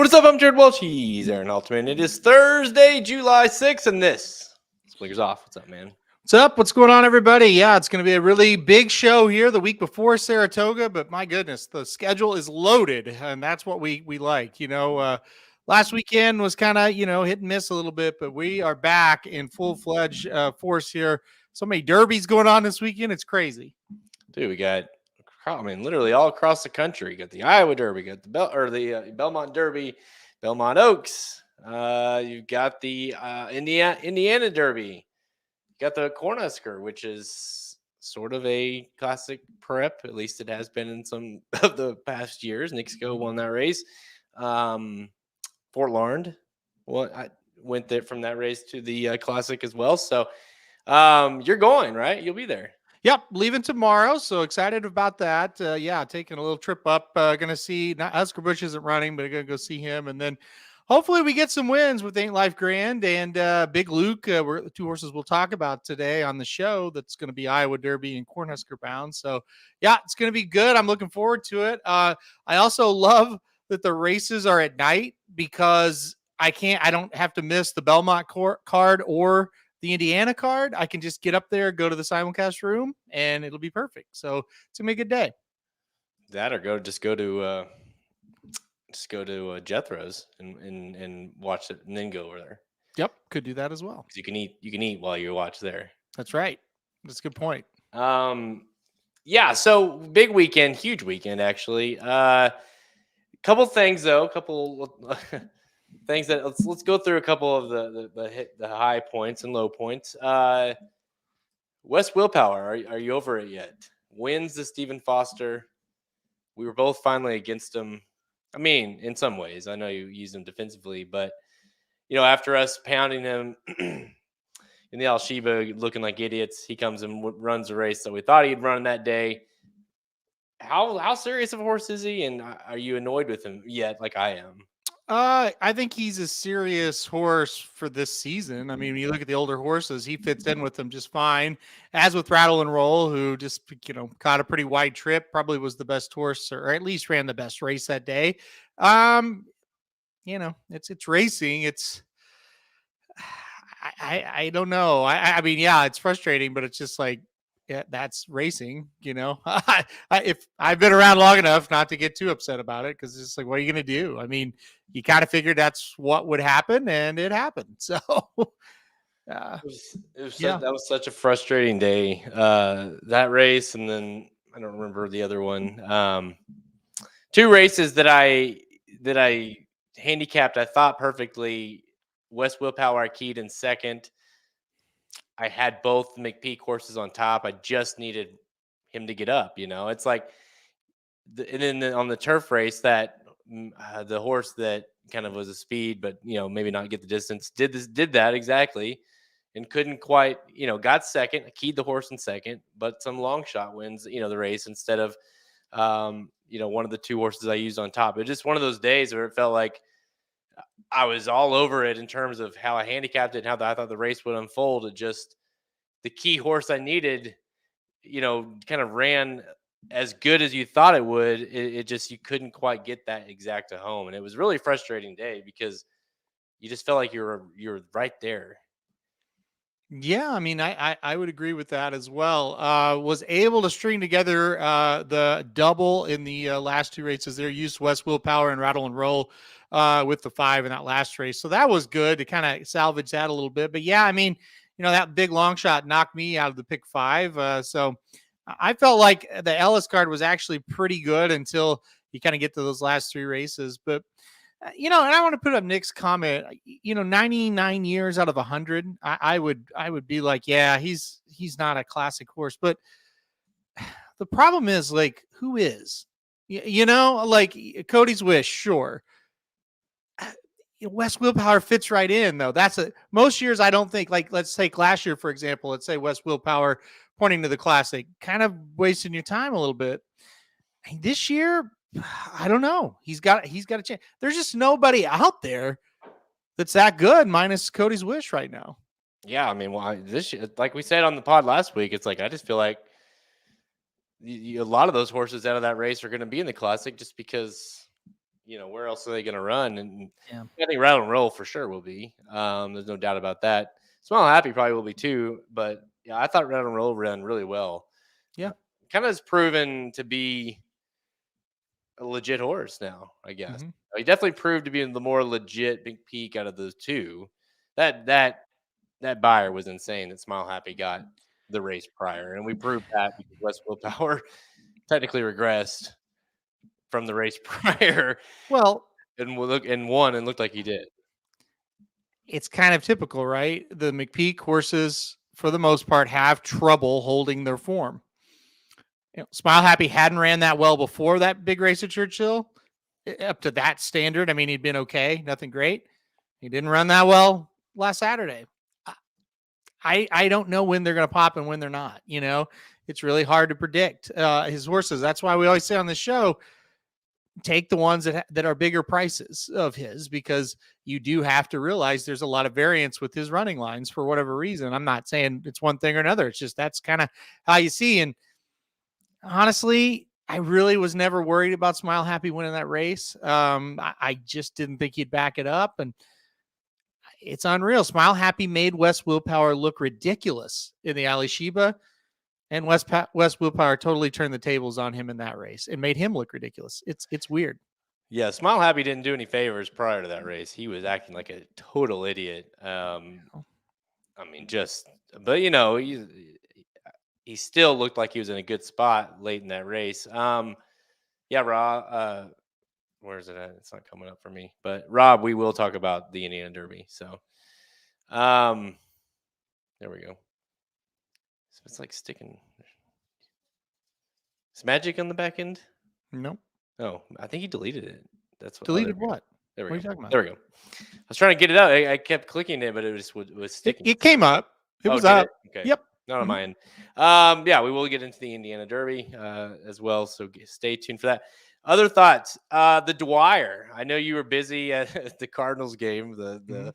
What is up? I'm Jared Welch. He's Aaron Halterman. It is Thursday, July 6th, and this Flickers Off. What's up, man? What's up? What's going on, everybody? Yeah, it's going to be a really big show here the week before Saratoga, but my goodness, the schedule is loaded, and that's what we like. Last weekend was kind of, hit and miss a little bit, but we are back in full-fledged force here. So many derbies going on this weekend. It's crazy. Dude, we got, literally all across the country. You got the Iowa Derby, you got the Belmont Derby, Belmont Oaks. You've got the Indiana Derby. You got the Cornhusker, which is sort of a classic prep. At least it has been in some of the past years. Nixco won that race. Fort Larned, I went there from that race to the classic as well. So you're going, right? You'll be there. Yep, leaving tomorrow, so excited about that. Taking a little trip up. Going to see, Husker Bush isn't running, but I'm going to go see him. And then hopefully we get some wins with Ain't Life Grand and Big Luke. We're the two horses we'll talk about today on the show. That's going to be Iowa Derby and Cornhusker bound. So, yeah, it's going to be good. I'm looking forward to it. I also love that the races are at night because I don't have to miss the Belmont card or the Indiana card. I can just get up there, go to the simulcast room, and it'll be perfect. So it's gonna be a good day. That or go to Jethro's and watch it, and then go over there. Yep, could do that as well. You can eat while you watch there. That's right. That's a good point. So big weekend, huge weekend actually. Couple things though, things that let's go through a couple of the high points and low points. West Willpower, are you over it yet? Wins the Stephen Foster. We were both finally against him. I mean, in some ways, I know you use him defensively, but after us pounding him in the Al Sheba, looking like idiots, he comes and runs a race that we thought he'd run that day. How serious of a horse is he, and are you annoyed with him yet, like I am? I think he's a serious horse for this season. I mean, when you look at the older horses, he fits in with them just fine. As with Rattle and Roll, who just, caught a pretty wide trip, probably was the best horse, or at least ran the best race that day. It's racing. It's, I don't know. I mean, yeah, it's frustrating, but it's just like, yeah, that's racing, if I've been around long enough not to get too upset about it, because it's just like, what are you going to do? I mean, you kind of figured that's what would happen, and it happened. So that was such a frustrating day, that race. And then I don't remember the other one. Two races that I handicapped, I thought perfectly. West Willpower I keyed in second. I had both McPeak horses on top. I just needed him to get up. It's like, and then on the turf race, that the horse that kind of was a speed, but maybe not get the distance, did that exactly, and couldn't quite. Got second. I keyed the horse in second, but some long shot wins. The race instead of one of the two horses I used on top. It was just one of those days where it felt like I was all over it in terms of how I handicapped it and how I thought the race would unfold. It just, the key horse I needed, kind of ran as good as you thought it would. It just, you couldn't quite get that exact to home. And it was really a frustrating day because you just felt like you're right there. Yeah, I mean, I would agree with that as well. Was able to string together the double in the last two races there. Used West Willpower and Rattle and Roll with the 5 in that last race. So that was good to kind of salvage that a little bit. But yeah, I mean, that big long shot knocked me out of the pick 5. So I felt like the Ellis card was actually pretty good until you kind of get to those last 3 races. But and I want to put up Nick's comment. 99 years out of 100, I would be like, yeah, he's not a classic horse. But the problem is, like, who is? Like Cody's Wish, sure. West Willpower fits right in, though. Most years I don't think, like, let's take last year, for example. Let's say West Willpower pointing to the classic, kind of wasting your time a little bit. And this year, I don't know. He's got a chance. There's just nobody out there that's that good, minus Cody's Wish right now. Yeah, I mean, this year, like we said on the pod last week, it's like I just feel like a lot of those horses out of that race are going to be in the classic just because where else are they going to run? And Yeah. I think Rattle and Roll for sure will be. There's no doubt about that. Smile Happy probably will be too, but yeah, I thought Rattle and Roll ran really well. Yeah. Kind of has proven to be a legit horse now, I guess. Mm-hmm. He definitely proved to be the more legit Big Peak out of those two. That buyer was insane that Smile Happy got the race prior, and we proved that because West Willpower technically regressed from the race prior Well, and won and looked like he did. it's kind of typical, right? The McPeak horses, for the most part, have trouble holding their form. Smile Happy hadn't ran that well before that big race at Churchill, up to that standard. I mean, he'd been okay, nothing great. He didn't run that well last Saturday. I don't know when they're going to pop and when they're not. It's really hard to predict his horses. That's why we always say on the show, take the ones that are bigger prices of his, because you do have to realize there's a lot of variance with his running lines for whatever reason. I'm not saying it's one thing or another. It's just that's kind of how you see. And honestly, I really was never worried about Smile Happy winning that race. I just didn't think he'd back it up. And it's unreal. Smile Happy made West Willpower look ridiculous in the Ali Sheba, and West Willpower totally turned the tables on him in that race and made him look ridiculous. It's weird. Yeah, Smile Happy didn't do any favors prior to that race. He was acting like a total idiot. I mean, but he still looked like he was in a good spot late in that race. Yeah, Rob. Where is it at? It's not coming up for me. But Rob, we will talk about the Indiana Derby. So, there we go. So it's like sticking. Is Magic on the back end? Nope. Oh, I think he deleted it. That's what. Deleted what? There we What go. are you talking about? There we go. I was trying to get it out. I kept clicking it, but it was sticking. It came up. It was up. Okay. Yep. Not on my end. Yeah, we will get into the Indiana Derby as well, so stay tuned for that. Other thoughts? The Dwyer. I know you were busy at the Cardinals game, the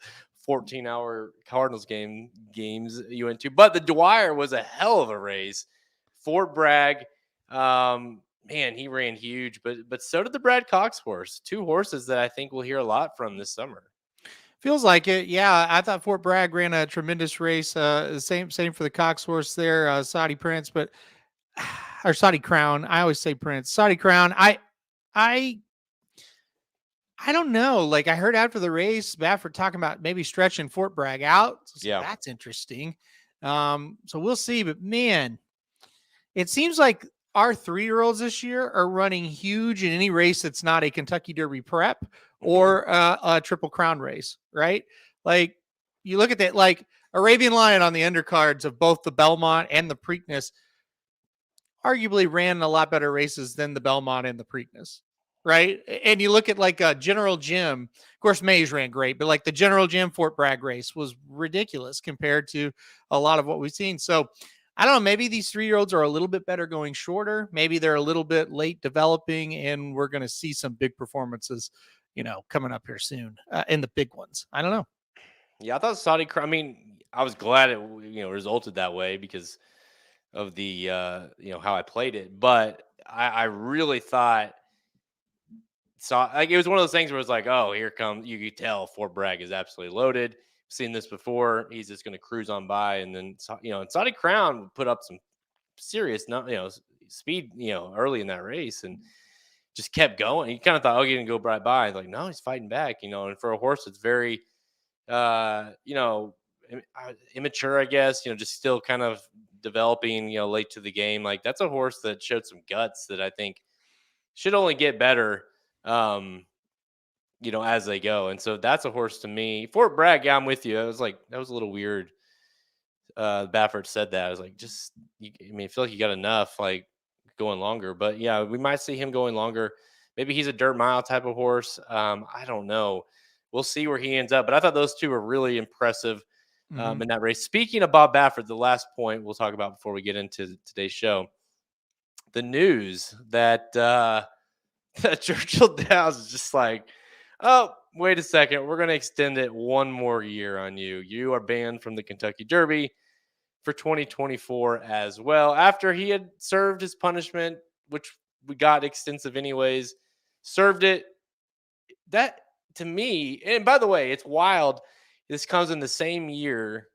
14-hour Cardinals games you went to, but the Dwyer was a hell of a race. Fort Bragg, man, he ran huge, but so did the Brad Cox horse. Two horses that I think we'll hear a lot from this summer. Feels like it. Yeah, I thought Fort Bragg ran a tremendous race. Same for the Cox horse there, Saudi Prince, or Saudi Crown. I always say Prince. Saudi Crown. I don't know. Like, I heard after the race, Baffert talking about maybe stretching Fort Bragg out. So yeah, that's interesting. So we'll see. But man, it seems like our 3-year-olds this year are running huge in any race that's not a Kentucky Derby prep or a Triple Crown race, right? Like, you look at that, like Arabian Lion on the undercards of both the Belmont and the Preakness arguably ran a lot better races than the Belmont and the Preakness, right? And you look at like General Jim, of course, Mays ran great, but like the General Jim Fort Bragg race was ridiculous compared to a lot of what we've seen. So I don't know, maybe these 3-year-olds are a little bit better going shorter. Maybe they're a little bit late developing, and we're going to see some big performances, coming up here soon in the big ones. I don't know. Yeah, I thought Saudi Crown. I mean, I was glad it resulted that way because of the how I played it, but I really thought it was one of those things where it's like, oh, here comes, you could tell Fort Bragg is absolutely loaded. Seen this before. He's just going to cruise on by, and then and Saudi Crown put up some serious speed early in that race and just kept going. You kind of thought, oh, he's going to go right by. Like, no, he's fighting back. And for a horse that's very immature, I guess, just still kind of developing, late to the game. Like, that's a horse that showed some guts that I think should only get better, as they go. And so that's a horse to me. Fort Bragg, yeah, I'm with you. I was like, that was a little weird. Baffert said that. I was like, I feel like you got enough, like, going longer. But yeah, we might see him going longer. Maybe he's a dirt mile type of horse. I don't know. We'll see where he ends up. But I thought those two were really impressive in that race. Speaking of Bob Baffert, the last point we'll talk about before we get into today's show, the news that Churchill Downs is just like, oh, wait a second, we're going to extend it one more year on you. You are banned from the Kentucky Derby for 2024 as well. After he had served his punishment, which we got extensive anyways, served it, that to me, and by the way, it's wild. This comes in the same year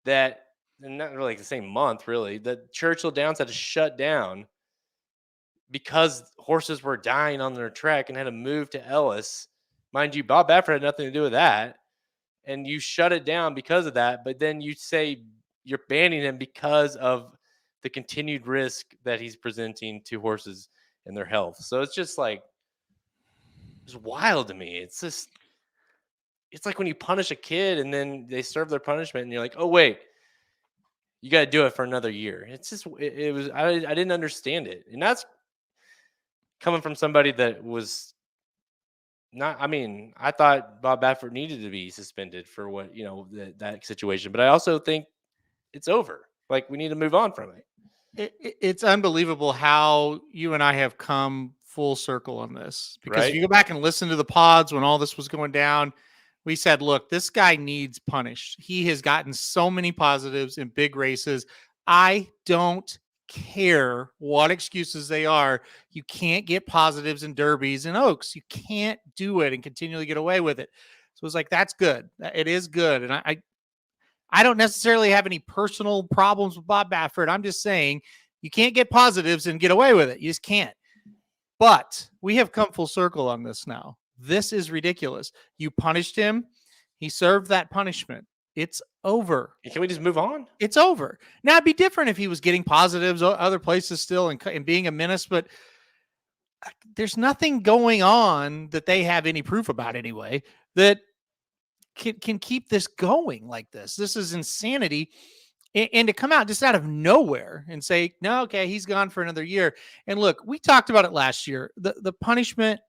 that, and not really the same month, really, that Churchill Downs had to shut down because horses were dying on their track and had to move to Ellis. Mind you, Bob Baffert had nothing to do with that. And you shut it down because of that. But then you say you're banning him because of the continued risk that he's presenting to horses and their health. So it's just like, it's wild to me. It's just, it's like when you punish a kid and then they serve their punishment and you're like, oh, wait, you got to do it for another year. It's just, it was, I didn't understand it. And that's coming from somebody that was not, I mean, I thought Bob Baffert needed to be suspended for what, that situation. But I also think it's over. Like, we need to move on from it. It's unbelievable how you and I have come full circle on this, because if Right? you go back and listen to the pods when all this was going down, we said, look, this guy needs punished. He has gotten so many positives in big races. I don't care what excuses they are. You can't get positives in derbies and oaks. You can't do it and continually get away with it. So it's like, that's good. It is good. And I don't necessarily have any personal problems with Bob Baffert. I'm just saying you can't get positives and get away with it. You just can't. But we have come full circle on this now. This is ridiculous. You punished him. He served that punishment. It's over. Can we just move on? It's over. Now, it'd be different if he was getting positives other places still and being a menace, but there's nothing going on that they have any proof about anyway that can keep this going like this. This is insanity. And to come out just out of nowhere and say, no, okay, he's gone for another year. And look, we talked about it last year. The punishment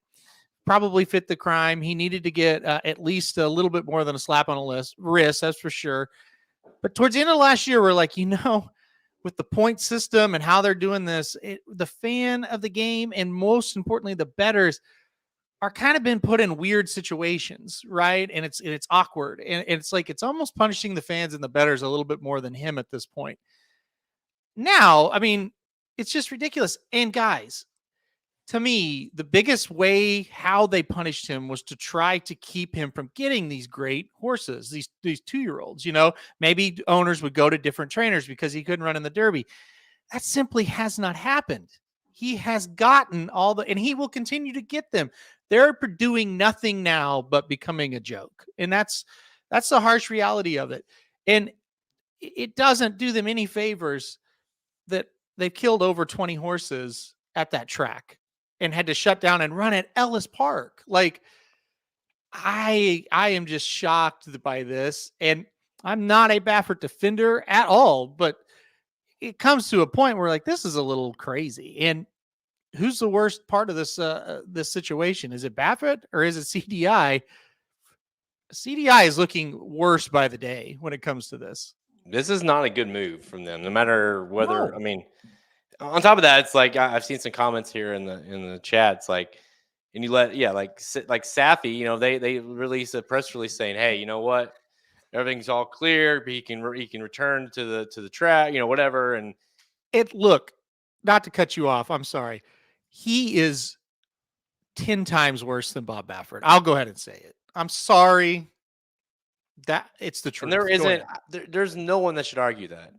probably fit the crime. He needed to get at least a little bit more than a slap on the wrist, that's for sure. But towards the end of last year, we're like, with the point system and how they're doing this, the fan of the game and most importantly, the bettors are kind of been put in weird situations, right? And it's awkward. And it's like, it's almost punishing the fans and the bettors a little bit more than him at this point. Now, I mean, it's just ridiculous. And guys, to me, the biggest way how they punished him was to try to keep him from getting these great horses, these 2-year-olds. Maybe owners would go to different trainers because he couldn't run in the Derby. That simply has not happened. He has gotten and he will continue to get them. They're doing nothing now but becoming a joke. And that's the harsh reality of it. And it doesn't do them any favors that they've killed over 20 horses at that track and had to shut down and run at Ellis Park. Like, I am just shocked by this. And I'm not a Baffert defender at all, but it comes to a point where, like, this is a little crazy. And who's the worst part of this this situation? Is it Baffert or is it CDI? CDI is looking worse by the day when it comes to this. This is not a good move from them, no matter whether. No. I mean, on top of that, it's like I've seen some comments here in the chats, like, and you like Safi, they release a press release saying, hey, you know what, everything's all clear, he can return to the track, whatever. And look, not to cut you off, I'm sorry. He is 10 times worse than Bob Baffert. I'll go ahead and say it. I'm sorry. That it's the truth. And there's no one that should argue that,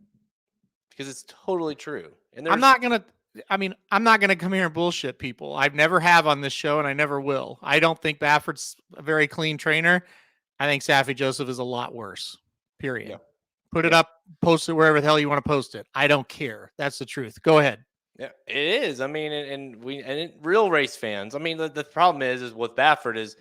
because it's totally true. And I'm not going to come here and bullshit people. I've never have on this show and I never will. I don't think Baffert's a very clean trainer. I think Safi Joseph is a lot worse. Period. Yeah. Put it up, post it wherever the hell you want to post it. I don't care. That's the truth. Go ahead. Yeah, it is. I mean, real race fans. I mean, the problem is with Baffert is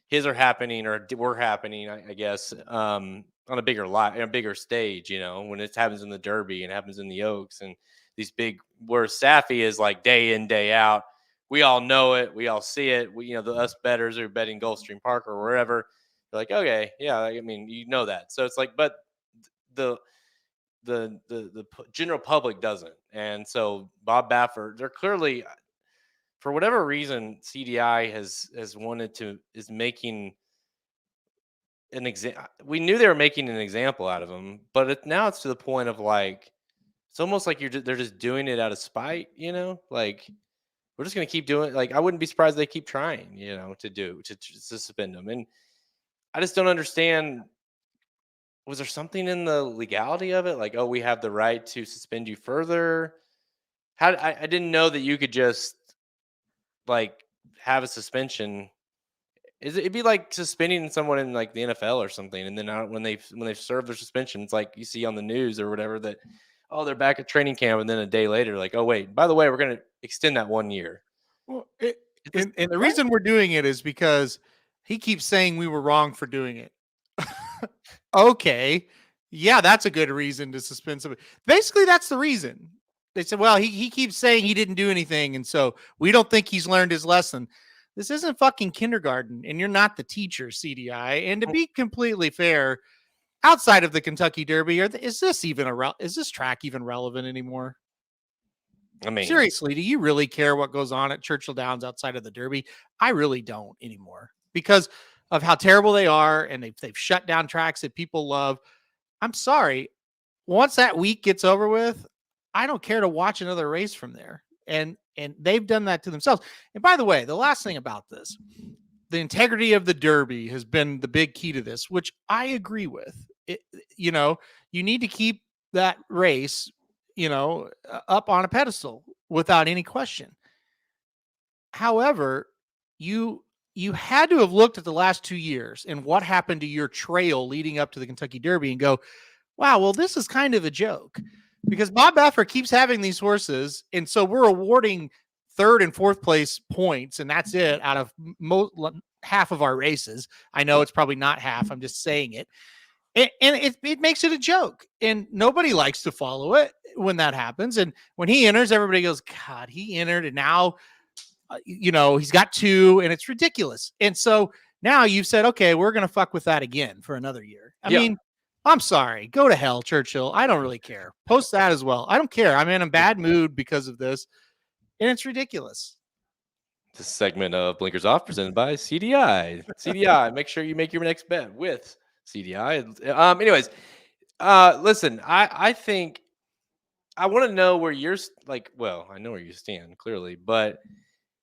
his are happening or were happening, I guess, on a bigger stage. When it happens in the Derby and happens in the Oaks and these big. Where Safi is like day in, day out. We all know it. We all see it. Us bettors are betting Gulfstream Park or wherever. They're like, okay, yeah. I mean, that. So it's like, but the general public doesn't. And so Bob Baffert, they're clearly, for whatever reason, CDI is making an example. We knew they were making an example out of him, but now it's to the point of like, it's almost like they're just doing it out of spite, like we're just going to keep doing it. Like, I wouldn't be surprised they keep trying, to suspend them. And I just don't understand. Was there something in the legality of it? Like, oh, we have the right to suspend you further. I didn't know that you could just like have a suspension. It'd be like suspending someone in like the NFL or something, and then when they've served their suspension, it's like you see on the news or whatever that, oh, they're back at training camp, and then a day later, like, oh wait, by the way, we're going to extend that 1 year. Well, and the reason we're doing it is because he keeps saying we were wrong for doing it. Okay. Yeah, that's a good reason to suspend somebody. Basically, that's the reason. They said, well, he keeps saying he didn't do anything, and so we don't think he's learned his lesson. This isn't fucking kindergarten, and you're not the teacher, CDI. And to be completely fair, outside of the Kentucky Derby, is this track even relevant anymore? I mean, seriously, do you really care what goes on at Churchill Downs outside of the Derby? I really don't anymore because of how terrible they are, and they've shut down tracks that people love. I'm sorry. Once that week gets over with, I don't care to watch another race from there. And they've done that to themselves. And by the way, the last thing about this, the integrity of the Derby has been the big key to this, which I agree with. You need to keep that race, up on a pedestal without any question. However, you had to have looked at the last 2 years and what happened to your trail leading up to the Kentucky Derby and go, wow, well, this is kind of a joke because Bob Baffert keeps having these horses. And so we're awarding third and fourth place points, and that's it out of half of our races. I know it's probably not half. I'm just saying it. And it makes it a joke, and nobody likes to follow it when that happens. And when he enters, everybody goes, God, he entered, and now, he's got 2, and it's ridiculous. And so now you've said, okay, we're going to fuck with that again for another year. I mean, I'm sorry. Go to hell, Churchill. I don't really care. Post that as well. I don't care. I'm in a bad mood because of this, and it's ridiculous. This segment of Blinkers Off presented by CDI. CDI, make sure you make your next bet with CDI. Anyways, listen, I think I want to know where you're like, well, I know where you stand clearly, but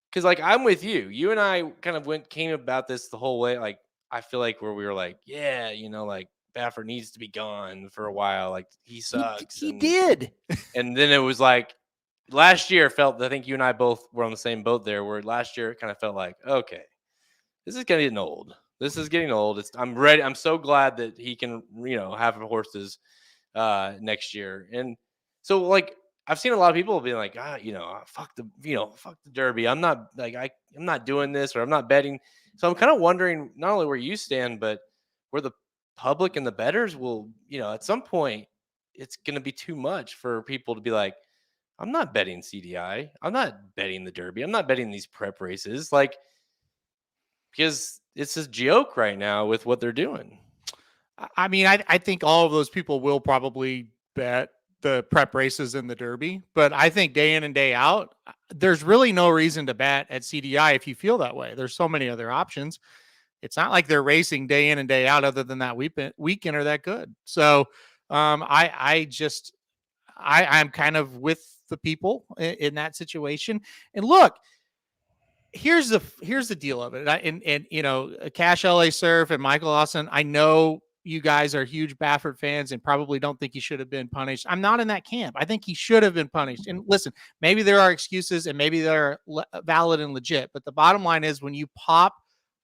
because like I'm with you. You and I kind of came about this the whole way. Like, I feel like where we were like, yeah, like Baffert needs to be gone for a while. Like, he sucks. He did. And then it was like last year I think you and I both were on the same boat there, where last year it kind of felt like, okay, this is getting old. This is getting old. I'm ready. I'm so glad that he can, have horses next year. And so like I've seen a lot of people being like, fuck the Derby. I'm not like I'm not doing this, or I'm not betting. So I'm kind of wondering not only where you stand, but where the public and the bettors will, at some point it's going to be too much for people to be like, I'm not betting CDI. I'm not betting the Derby. I'm not betting these prep races. Like, because it's a joke right now with what they're doing. I mean, I think all of those people will probably bet the prep races in the Derby, but I think day in and day out, there's really no reason to bet at CDI if you feel that way. There's so many other options. It's not like they're racing day in and day out other than that weekend are that good. So I'm kind of with the people in that situation. And look, here's the deal of it. And Cash LA Surf and Michael Austin, I know you guys are huge Baffert fans and probably don't think he should have been punished. I'm not in that camp. I think he should have been punished. And listen, maybe there are excuses and maybe they're valid and legit, but the bottom line is when you pop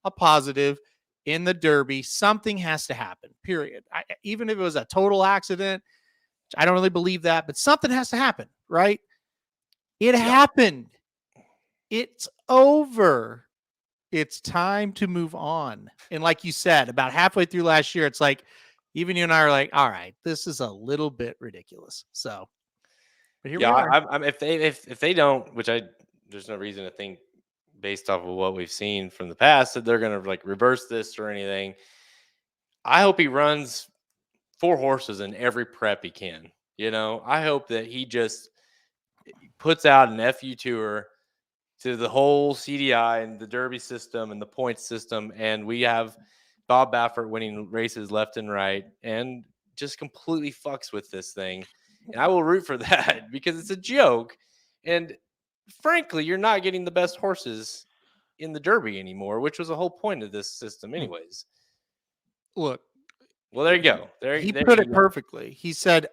a positive in the Derby, something has to happen, period. Even if it was a total accident, I don't really believe that, but something has to happen, right? It happened. It's over. It's time to move on. And like you said, about halfway through last year, it's like, even you and I are like, all right, this is a little bit ridiculous. So, but here we are. I'm if they don't, which there's no reason to think based off of what we've seen from the past that they're going to like reverse this or anything. I hope he runs 4 horses in every prep he can. I hope that he just puts out an FU tour to the whole CDI and the Derby system and the points system, and we have Bob Baffert winning races left and right and just completely fucks with this thing. And I will root for that because it's a joke. And frankly, you're not getting the best horses in the Derby anymore, which was the whole point of this system, anyways. Look, well, there you go. He put it perfectly. He said,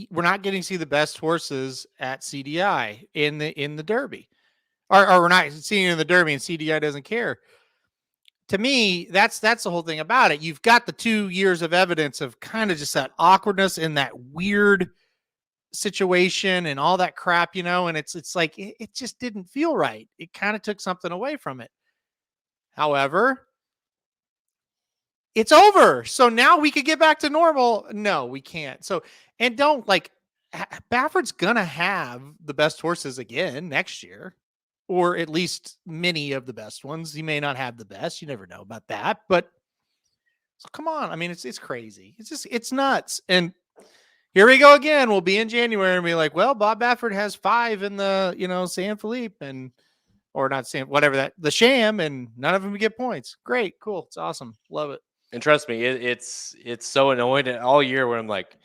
"We're not getting to see the best horses at CDI in the Derby, or we're not seeing it in the Derby, and CDI doesn't care." To me, that's the whole thing about it. You've got the 2 years of evidence of kind of just that awkwardness and that weird situation and all that crap, and it's like it just didn't feel right. It kind of took something away from it. However, it's over. So now we could get back to normal. No, we can't. So, and don't Bafford's gonna have the best horses again next year, or at least many of the best ones. He may not have the best. You never know about that. But so come on. I mean, it's crazy. It's nuts. And here we go again. We'll be in January and be like, well, Bob Baffert has 5 in the, San Felipe or not San, whatever the Sham, and none of them get points. Great. Cool. It's awesome. Love it. And trust me, it's so annoying all year where I'm like,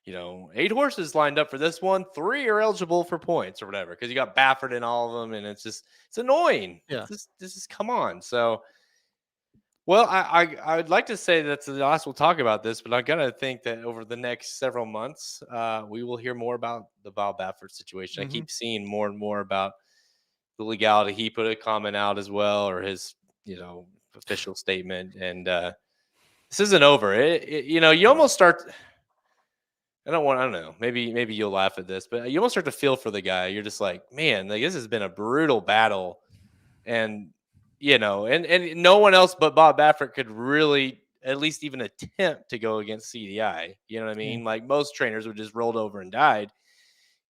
8 horses lined up for this one, 3 are eligible for points or whatever, because you got Baffert in all of them, and it's annoying. Yeah. This is come on. So, well, I would like to say that's the last we'll talk about this, but I gotta think that over the next several months, we will hear more about the Bob Baffert situation. I keep seeing more and more about the legality. He put a comment out as well, or his official statement, and this isn't over. You almost start. I don't know. Maybe you'll laugh at this, but you almost start to feel for the guy. You're just like, man, this has been a brutal battle, and and no one else but Bob Baffert could really at least even attempt to go against CDI. You know what I mean? Like most trainers would just rolled over and died.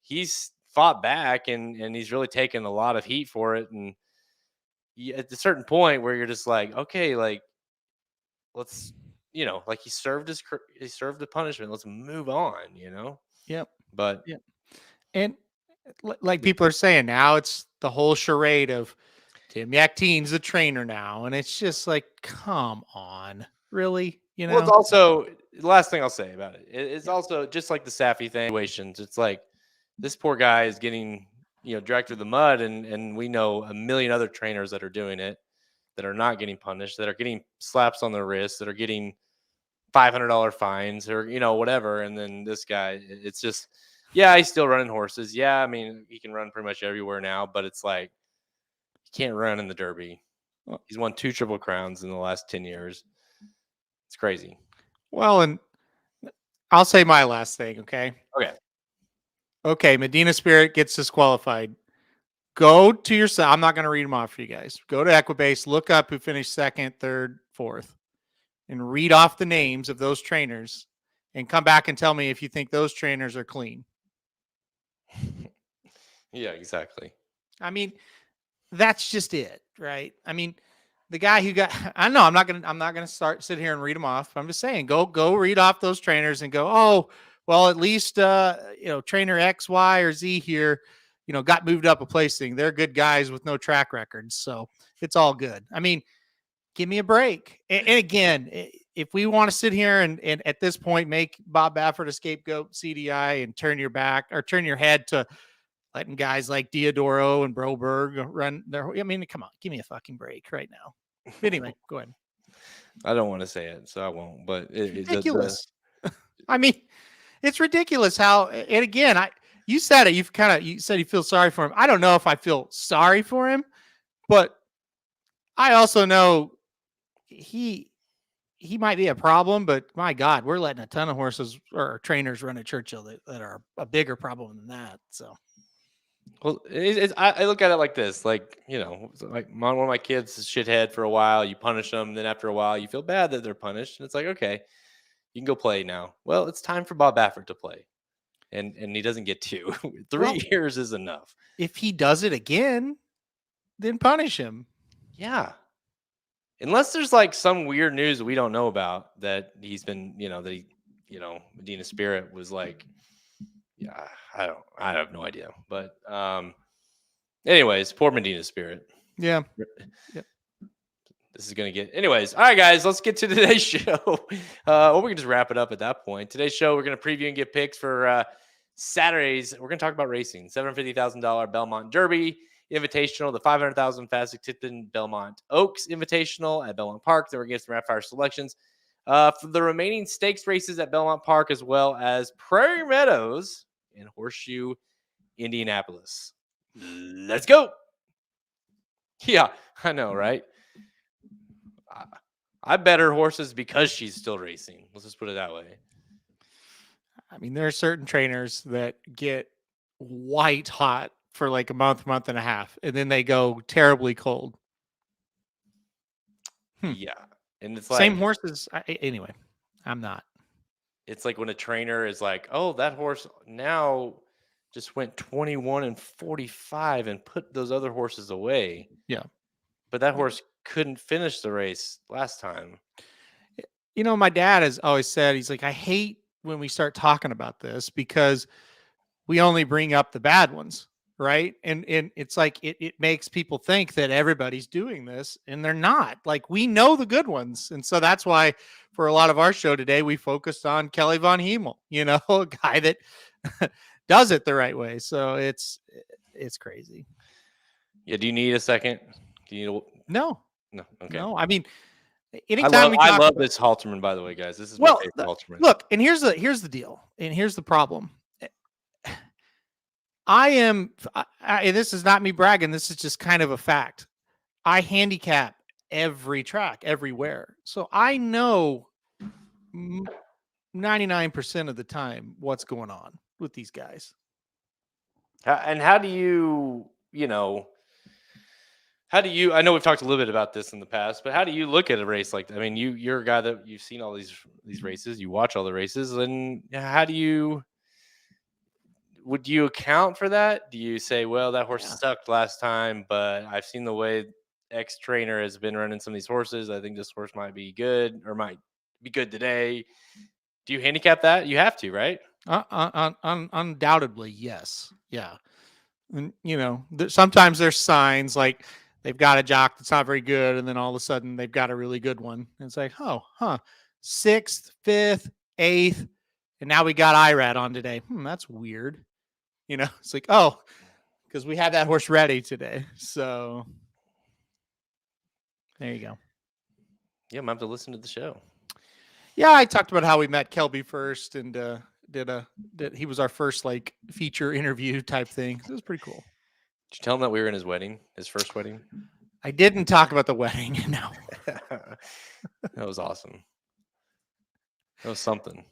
He's fought back, and he's really taken a lot of heat for it. And at a certain point where you're just like, okay, let's. He served the punishment. Let's move on, Yep. But yeah. And like people are saying now, it's the whole charade of Tim Yakteen's the trainer now. And it's just like, come on, really? Well, it's also the last thing I'll say about it. It's also just like the Saffy situations. It's like this poor guy is getting, dragged through the mud, and we know a million other trainers that are doing it, that are not getting punished, that are getting slaps on their wrists, that are getting $500 fines or whatever. And then this guy, it's just, he's still running horses. Yeah, I mean, he can run pretty much everywhere now, but it's like he can't run in the Derby. He's won 2 Triple Crowns in the last 10 years. It's crazy. Well, and I'll say my last thing. Okay. Medina Spirit gets disqualified. Go to your side. I'm not going to read them off for you guys. Go to Equibase, look up who finished 2nd, 3rd, 4th. And read off the names of those trainers and come back and tell me if you think those trainers are clean. Yeah, exactly. I mean, that's just it, right? I mean, the guy who got, I know I'm not going to sit here and read them off. I'm just saying, go read off those trainers and go, oh, well, at least, trainer X, Y, or Z here, got moved up a placing. They're good guys with no track records. So it's all good. I mean, give me a break. And again, if we want to sit here and at this point make Bob Baffert a scapegoat CDI and turn your back or turn your head to letting guys like Diodoro and Broberg run their, I mean, come on, give me a fucking break right now. Anyway, go ahead. I don't want to say it, so I won't, but it's ridiculous. I mean, it's ridiculous how, and again, you said it, you said you feel sorry for him. I don't know if I feel sorry for him, but I also know he might be a problem, but my God, we're letting a ton of horses or trainers run at Churchill that are a bigger problem than that. So, well, I look at it like this, like one of my kids is shithead for a while. You punish them, then after a while, you feel bad that they're punished, and it's like, okay, you can go play now. Well, it's time for Bob Baffert to play, and he doesn't get 2. 3 years is enough. If he does it again, then punish him. Yeah. Unless there's some weird news that we don't know about that he's been, Medina Spirit was like, yeah, I have no idea. But anyways, poor Medina Spirit. Yeah. This is going to get, anyways. All right, guys, let's get to today's show. Or we can just wrap it up at that point. Today's show, we're going to preview and get picks for Saturdays, we're going to talk about racing. $750,000 Belmont Derby Invitational, the $500,000 Fasig-Tipton Belmont Oaks Invitational at Belmont Park. Then we're getting some rapid fire selections for the remaining stakes races at Belmont Park, as well as Prairie, Meadows, and Horseshoe, Indianapolis. Let's go. Yeah, I know, right? I bet her horses because she's still racing. Let's just put it that way. I mean, there are certain trainers that get white hot for like a month and a half, and then they go terribly cold. Yeah. And it's same horses. Anyway, I'm not. It's like when a trainer is like, oh, that horse now just went 21 and 45 and put those other horses away. Yeah. But that horse couldn't finish the race last time. You know, my dad has always said, he's like, I hate when we start talking about this because we only bring up the bad ones, right? And it's like it makes people think that everybody's doing this, and they're not. Like, we know the good ones. And so that's why for a lot of our show today, we focused on Kelly Von Hemel, you know, a guy that does it the right way. So it's crazy. Yeah. Do you need a second? Do you need No. Okay. No. I mean, anytime I love this Halterman, by the way, guys. This is my favorite Halterman. Look, and here's the deal, and here's the problem. And this is not me bragging. This is just kind of a fact. I handicap every track, everywhere. So I know 99% of the time what's going on with these guys. And how do you, I know we've talked a little bit about this in the past, but how do you look at a race like that? I mean, you're a guy that you've seen all these races, you watch all the races, and would you account for that? Do you say, well, that horse sucked last time, but I've seen the way X trainer has been running some of these horses. I think this horse might be good or might be good today. Do you handicap that? You have to, right? Undoubtedly, yes. Yeah. And, sometimes there's signs like they've got a jock that's not very good, and then all of a sudden they've got a really good one. And it's like, 6th, 5th, 8th, and now we got IRAD on today. That's weird. It's like, because we had that horse ready today. So there you go. Yeah, I'm going to have to listen to the show. Yeah, I talked about how we met Kelby first and he was our first like feature interview type thing. It was pretty cool. Did you tell him that we were in his wedding, his first wedding? I didn't talk about the wedding. No. That was awesome. That was something.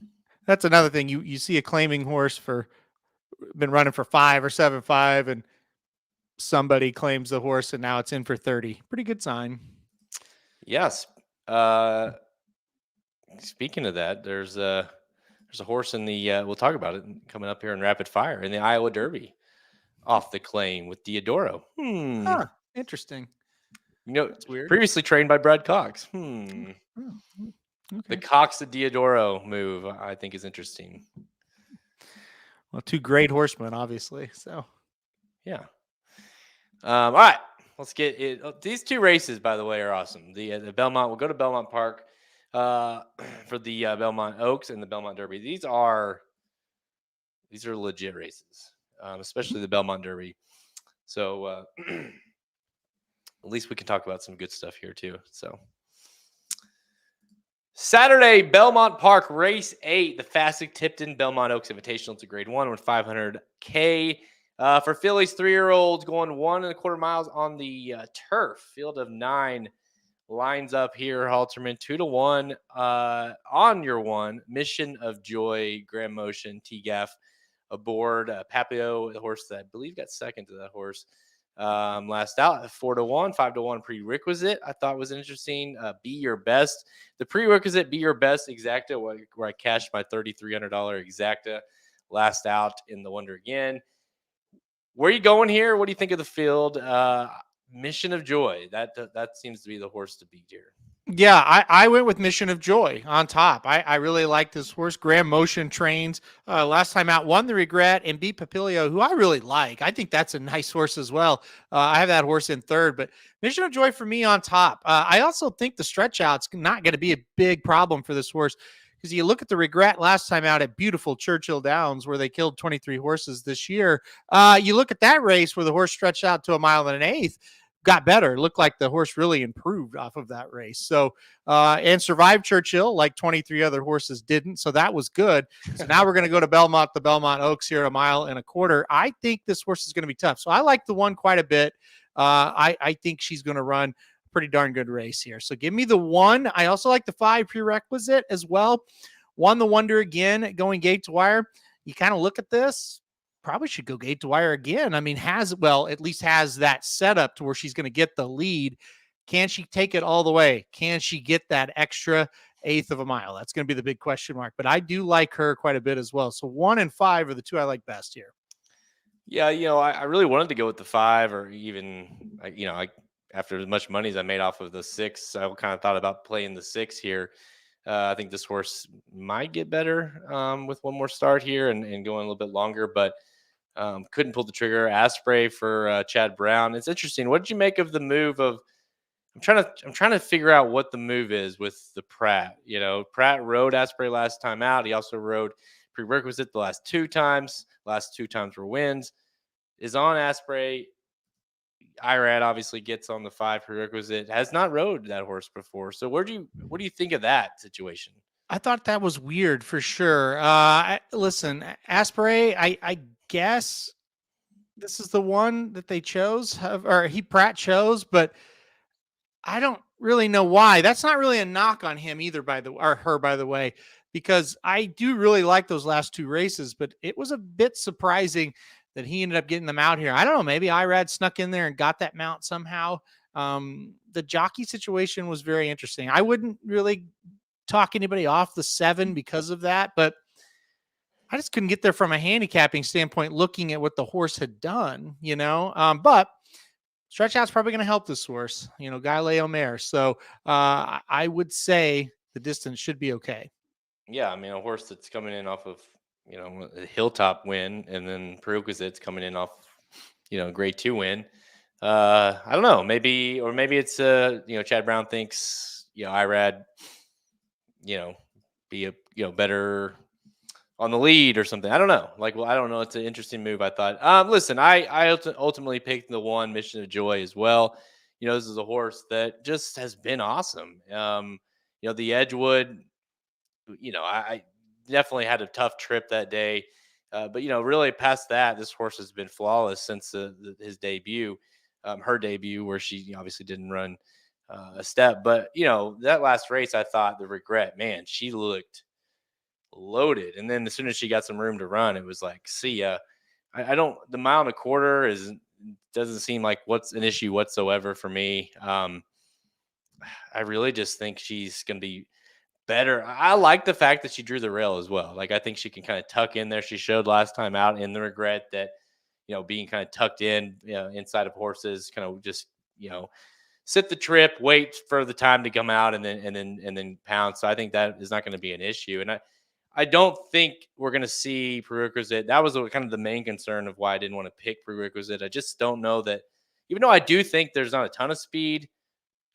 That's another thing. You see a claiming horse been running for 5 or 7.5, and somebody claims the horse and now it's in for 30. Pretty good sign. Yes. Speaking of that, there's a horse in the we'll talk about it coming up here in rapid fire in the Iowa Derby off the claim with Diodoro. Interesting. It's weird. Previously trained by Brad Cox. Okay. The Cox to Diodoro move, I think, is interesting. Well, 2 great horsemen, obviously. So, yeah. All right, let's get it. These 2 races, by the way, are awesome. The Belmont. We'll go to Belmont Park for the Belmont Oaks and the Belmont Derby. These are legit races, especially the Belmont Derby. So at least we can talk about some good stuff here too. So Saturday, Belmont Park, race 8, the Fasig-Tipton Belmont Oaks Invitational. It's a grade 1 with $500K. For fillies, 3-year-olds going 1 1/4 miles on the turf. Field of 9 lines up here. Halterman 2-1 on your 1. Mission of Joy, Grand Motion, T-Gaff aboard. Papio, the horse that I believe got second to that horse. Last out, 4-1, 5-1 prerequisite. I thought was interesting. Be Your Best. The prerequisite, Be Your Best exacta, where I cashed my $3,300 exacta. Last out in the Wonder Again. Where are you going here? What do you think of the field? Mission of Joy. That seems to be the horse to beat here. Yeah, I went with Mission of Joy on top. I really like this horse. Grand Motion trains. Last time out, won the Regret and beat Papilio, who I really like. I think that's a nice horse as well. I have that horse in 3rd, but Mission of Joy for me on top. I also think the stretch out's not going to be a big problem for this horse because you look at the regret last time out at beautiful Churchill Downs where they killed 23 horses this year. You look at that race where the horse stretched out to 1.125 miles, got better. It looked like the horse really improved off of that race. So, and survived Churchill like 23 other horses didn't. So that was good. So now we're going to go to Belmont, the Belmont Oaks here, 1.25 miles. I think this horse is going to be tough. So I like the one quite a bit. I think she's going to run a pretty darn good race here. So give me the one. I also like the 5 prerequisite as well. Won the Wonder again, going gate to wire. You kind of look at this, probably should go gate to wire again. I mean, at least has that setup to where she's going to get the lead. Can she take it all the way? Can she get that extra 1/8 of a mile? That's going to be the big question mark, but I do like her quite a bit as well. So 1 and 5 are the 2 I like best here. Yeah, I really wanted to go with the 5, or even, after as much money as I made off of the 6, I kind of thought about playing the 6 here. I think this horse might get better with one more start here and going a little bit longer, but couldn't pull the trigger. Asprey for Chad Brown. It's interesting. What did you make of the move of? I'm trying to figure out what the move is with the Pratt. Pratt rode Asprey last time out. He also rode prerequisite the last 2 times. Last 2 times were wins. Is on Asprey. Irad obviously gets on the 5 prerequisite. Has not rode that horse before. So what do you think of that situation? I thought that was weird for sure. Listen, Asprey, I guess this is the one that they chose, or Pratt chose, but I don't really know why. That's not really a knock on him either, by the way, because I do really like those last 2 races, but it was a bit surprising that he ended up getting them out here. I don't know. Maybe Irad snuck in there and got that mount somehow. The jockey situation was very interesting. I wouldn't really talk anybody off the 7 because of that, but I just couldn't get there from a handicapping standpoint, looking at what the horse had done, but stretch out's probably going to help this horse, Galileo mare. So I would say the distance should be okay. Yeah. I mean, a horse that's coming in off of, a Hilltop win, and then prerequisite's coming in off, grade 2 win. I don't know, maybe it's Chad Brown thinks, Irad, be a better on the lead or something. I don't know. I don't know. It's an interesting move, I thought. Listen, I ultimately picked the 1 Mission of Joy as well. This is a horse that just has been awesome. The Edgewood, I definitely had a tough trip that day. But, really past that, this horse has been flawless since his debut, her debut, where she obviously didn't run a step. But, that last race, I thought the regret, man, she looked loaded. And then as soon as she got some room to run, it was like, see ya. I don't, the 1.25 miles doesn't seem like what's an issue whatsoever for me. I really just think she's going to be better. I like the fact that she drew the rail as well. I think she can kind of tuck in there. She showed last time out in the regret that, being kind of tucked in, inside of horses, kind of just, sit the trip, wait for the time to come out, and then pounce. So I think that is not going to be an issue. And I don't think we're going to see prerequisite. That was kind of the main concern of why I didn't want to pick prerequisite. I just don't know that, even though I do think there's not a ton of speed,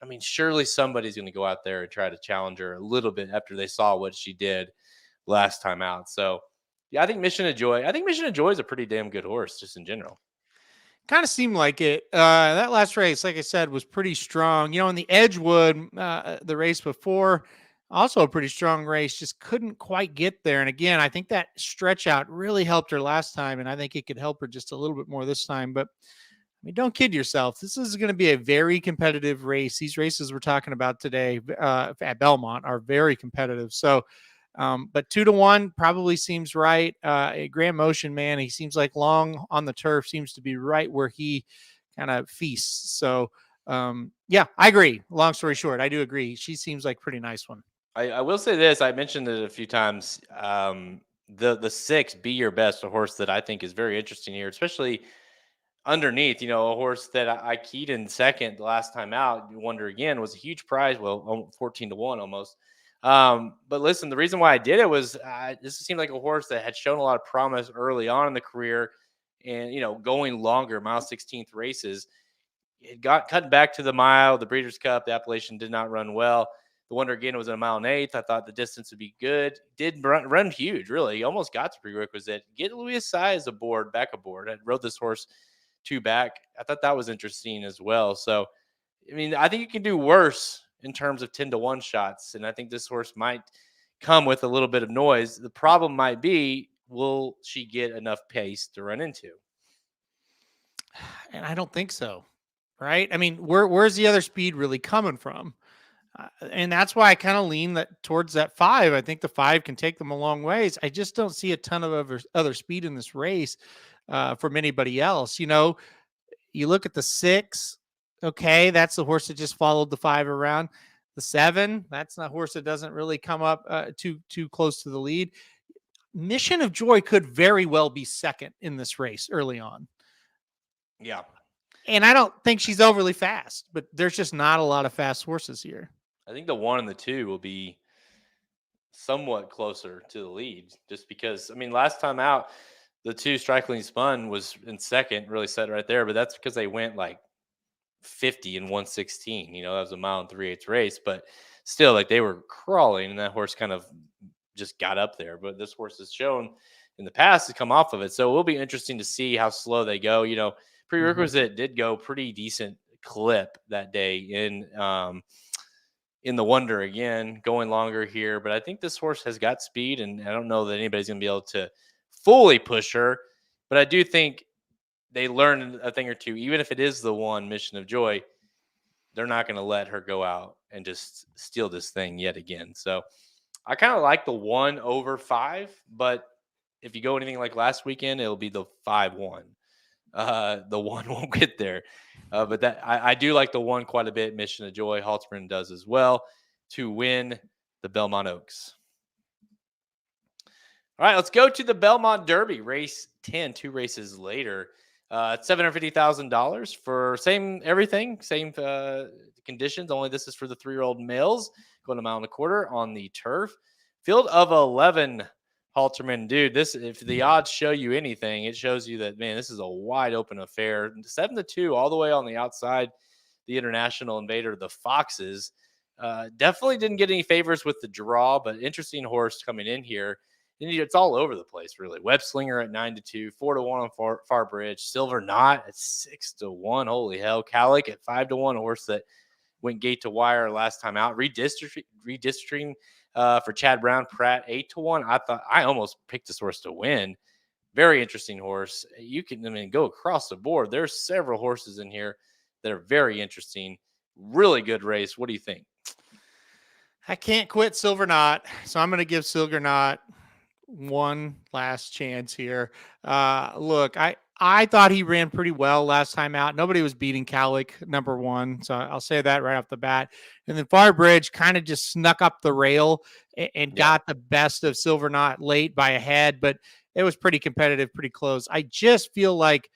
I mean, surely somebody's going to go out there and try to challenge her a little bit after they saw what she did last time out. So, yeah, I think Mission of Joy is a pretty damn good horse just in general. Kind of seemed like it. That last race, like I said, was pretty strong. In the Edgewood, the race before, also a pretty strong race, just couldn't quite get there. And again, I think that stretch out really helped her last time, and I think it could help her just a little bit more this time. But I mean, don't kid yourself. This is going to be a very competitive race. These races we're talking about today at Belmont are very competitive. So, but 2-1 probably seems right. Grand Motion, man, he seems like long on the turf seems to be right where he kind of feasts. So, yeah, I agree. Long story short, I do agree. She seems like a pretty nice one. I will say this. I mentioned it a few times. The 6, Be Your Best, a horse that I think is very interesting here, especially underneath, a horse that I keyed in second the last time out. Wonder again was a huge prize. Well, 14-1 almost. But listen, the reason why I did it was this seemed like a horse that had shown a lot of promise early on in the career, and going longer, mile 16th races. It got cut back to the mile. The Breeders' Cup, the Appalachian did not run well. The Wonder again was at 1.125 miles. I thought the distance would be good. Did run huge, really. Almost got to prerequisite. Get Louis Size aboard, back aboard. I rode this horse 2 back. I thought that was interesting as well. So, I mean, I think you can do worse in terms of 10-1 shots. And I think this horse might come with a little bit of noise. The problem might be, will she get enough pace to run into? And I don't think so. Right. I mean, where's the other speed really coming from? And that's why I kind of lean that towards that 5. I think the 5 can take them a long ways. I just don't see a ton of other speed in this race from anybody else. You know, you look at the 6. Okay, that's the horse that just followed the 5 around. The 7, that's a horse that doesn't really come up too close to the lead. Mission of Joy could very well be second in this race early on. Yeah. And I don't think she's overly fast, but there's just not a lot of fast horses here. I think the 1 and the 2 will be somewhat closer to the lead, just because, I mean, last time out, the 2 Striking Spun was in second, really set right there, but that's because they went like 50 and 116. You know, that was a 1 3/8 race, but still, like, they were crawling, and that horse kind of just got up there. But this horse has shown in the past to come off of it, so it will be interesting to see how slow they go. You know, prerequisite did go pretty decent clip that day in the Wonder again, going longer here. But I think this horse has got speed, and I don't know that anybody's going to be able to fully push her. But I do think they learned a thing or two. Even if it is the 1 Mission of Joy, they're not going to let her go out and just steal this thing yet again. So I kind of like the 1 over 5, but if you go anything like last weekend, it'll be the 5-1. The 1 won't get there. But that I do like the 1 quite a bit. Mission of Joy, Halterman does as well, to win the Belmont Oaks. All right, let's go to the Belmont Derby, race 10, 2 races later. It's $750,000 for everything, same conditions. Only this is for the 3-year-old males, going 1.25 miles on the turf. Field of 11. Halterman, dude, if the odds show you anything, it shows you that, man, this is a wide open affair. 7-2 all the way on the outside. The international invader, the Foxes, definitely didn't get any favors with the draw, but interesting horse coming in here. It's all over the place, really. Web Slinger at 9-2, 4-1 on Far Bridge, Silver Knot at 6-1. Holy hell! Calic at 5-1, a horse that went gate to wire last time out. Redistricting for Chad Brown, Pratt 8-1. I almost picked this horse to win. Very interesting horse. You can, go across the board. There's several horses in here that are very interesting. Really good race. What do you think? I can't quit Silver Knot, so I'm going to give Silver Knot one last chance here. Look, I thought he ran pretty well last time out. Nobody was beating Calic number 1. So I'll say that right off the bat. And then Far Bridge kind of just snuck up the rail and got the best of Silver Knot late by a head, but it was pretty competitive, pretty close. I just feel like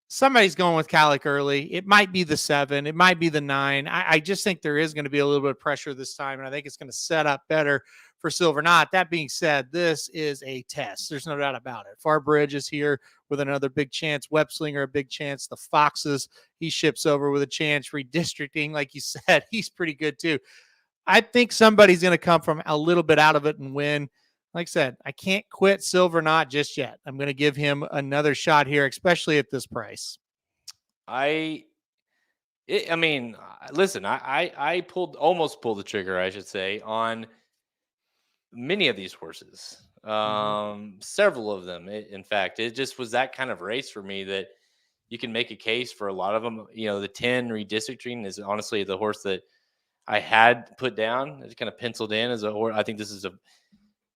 somebody's going with Calic early. It might be the 7. It might be the 9. I just think there is going to be a little bit of pressure this time, and I think it's going to set up better for Silver Knot. That being said, this is a test. There's no doubt about it. Far Bridge is here with another big chance. Web Slinger, a big chance. The Foxes, he ships over with a chance. Redistricting, like you said, he's pretty good too. I think somebody's going to come from a little bit out of it and win. Like I said, I can't quit Silver Knot just yet. I'm going to give him another shot here, especially at this price. Listen, I almost pulled the trigger, I should say, on many of these horses. Several of them. In fact, it just was that kind of race for me that you can make a case for a lot of them. The 10 Redistricting is honestly the horse that I had put down. It's kind of penciled in as a horse. I think this is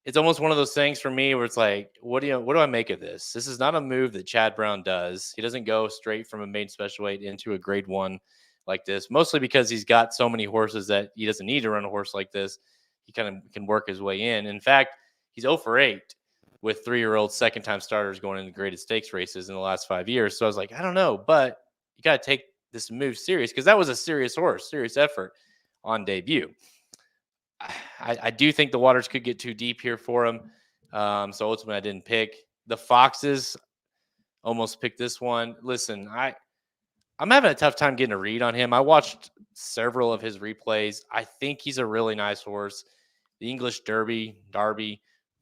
it's almost one of those things for me where it's like, what do I make of this? This is not a move that Chad Brown does. He doesn't go straight from a maiden special weight into a grade 1 like this, mostly because he's got so many horses that he doesn't need to run a horse like this. He kind of can work his way in. In fact, he's 0 for 8 with 3-year-old second-time starters going into graded stakes races in the last 5 years. So I was like, I don't know, but you got to take this move serious because that was a serious horse, serious effort on debut. I do think the waters could get too deep here for him. So ultimately I didn't pick. The Foxes, almost picked this one. Listen, I'm having a tough time getting a read on him. I watched several of his replays. I think he's a really nice horse. The English Derby.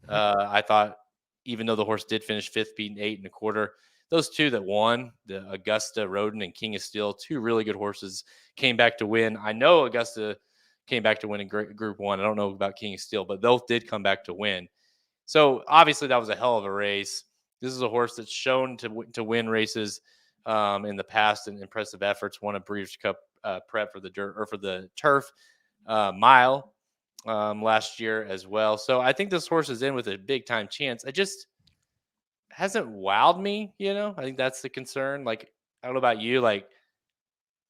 I thought, even though the horse did finish fifth, beating 8 1/4, those two that won, the Augusta Rodin and King of Steel, two really good horses, came back to win. I know Augusta came back to win in Group 1. I don't know about King of Steel, but both did come back to win. So obviously that was a hell of a race. This is a horse that's shown to win races in the past and impressive efforts. Won a Breeders' Cup prep for the dirt or for the turf mile last year as well. So I think this horse is in with a big time chance. It just hasn't wowed me. I think that's the concern. Like, I don't know about you. Like,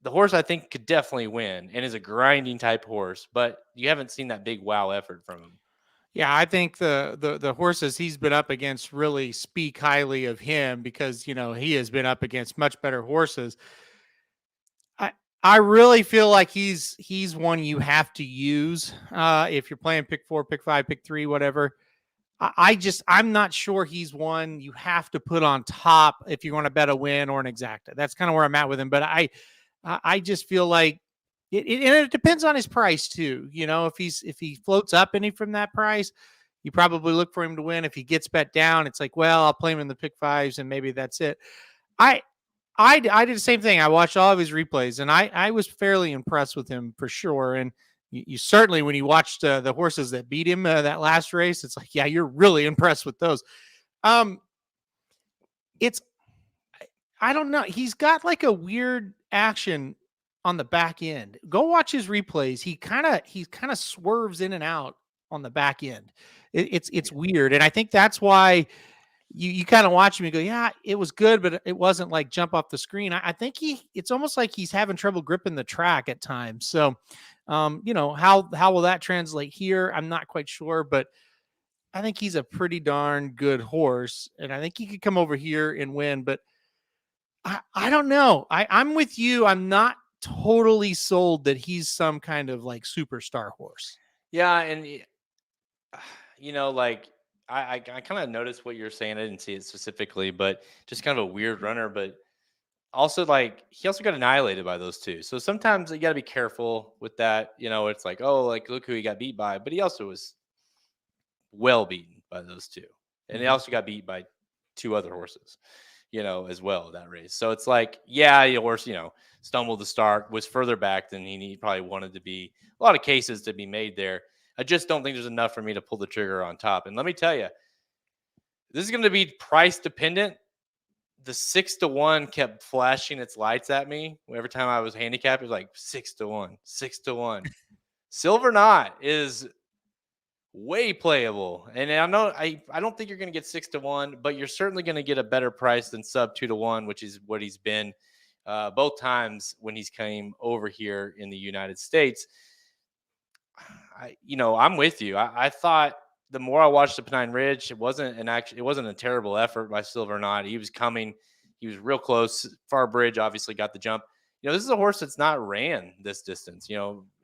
the horse I think could definitely win and is a grinding type horse, but you haven't seen that big wow effort from him. Yeah, I think the horses he's been up against really speak highly of him because he has been up against much better horses. I I really feel like he's one you have to use if you're playing pick 4, pick 5, pick 3, whatever. I'm not sure he's one you have to put on top if you want to bet a win or an exacta. That's kind of where I'm at with him. But I just feel like and it depends on his price too. If he floats up any from that price, you probably look for him to win. If he gets bet down, it's like, well, I'll play him in the pick 5s and maybe that's it. I I did the same thing. I watched all of his replays and I was fairly impressed with him for sure. And you certainly, when you watched the horses that beat him that last race, it's like, yeah, you're really impressed with those. Um, it's I don't know. He's got like a weird action on the back end. Go watch his replays. He kind of swerves in and out on the back end. It's weird, and I think that's why you kind of watch him and go, yeah, it was good, but it wasn't like jump off the screen. I think it's almost like he's having trouble gripping the track at times. So, how will that translate here? I'm not quite sure, but I think he's a pretty darn good horse, and I think he could come over here and win. But I don't know. I'm with you. I'm not totally sold that he's some kind of like superstar horse. Yeah, and like I kind of noticed what you're saying. I didn't see it specifically, but just kind of a weird runner. But also, like, he also got annihilated by those two. So sometimes you got to be careful with that. It's like, oh, like, look who he got beat by, but he also was well beaten by those two, and he Mhm. also got beat by two other horses. As well, that race. So it's like, yeah, the horse, stumbled to start, was further back than he probably wanted to be. A lot of cases to be made there. I just don't think there's enough for me to pull the trigger on top. And let me tell you, this is going to be price dependent. The 6-1 kept flashing its lights at me every time I was handicapped. It was like 6-1, 6-1. Silver Knot is way playable. And I know I don't think you're going to get 6-1, but you're certainly going to get a better price than sub 2-1, which is what he's been both times when he's came over here in the United States. I'm with you. I thought the more I watched the Pennine Ridge, it wasn't a terrible effort by Silver Knot. He was coming, he was real close. Far Bridge obviously got the jump. This is a horse that's not ran this distance.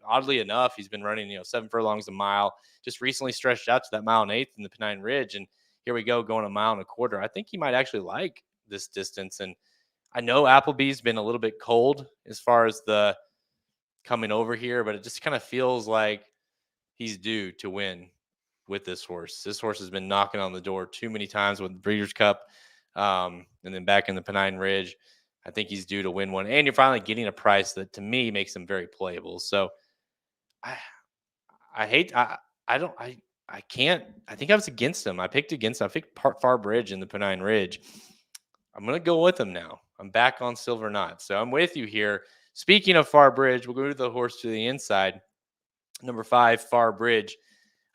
Oddly enough, he's been running 7 furlongs a mile. Just recently stretched out to that 1.8 in the Pennine Ridge, and here we go going 1.25 miles. I think he might actually like this distance, and I know Applebee's been a little bit cold as far as the coming over here, but it just kind of feels like he's due to win with this horse. This horse has been knocking on the door too many times with the Breeders' Cup, and then back in the Pennine Ridge. I think he's due to win one, and you're finally getting a price that to me makes him very playable. So I I hate I can't. I think I was against him. I picked against him. I picked Far Bridge in the Pennine Ridge. I'm gonna go with him now. I'm back on Silver Knot, so I'm with you here. Speaking of Far Bridge, we'll go to the horse to the inside. Number 5, Far Bridge.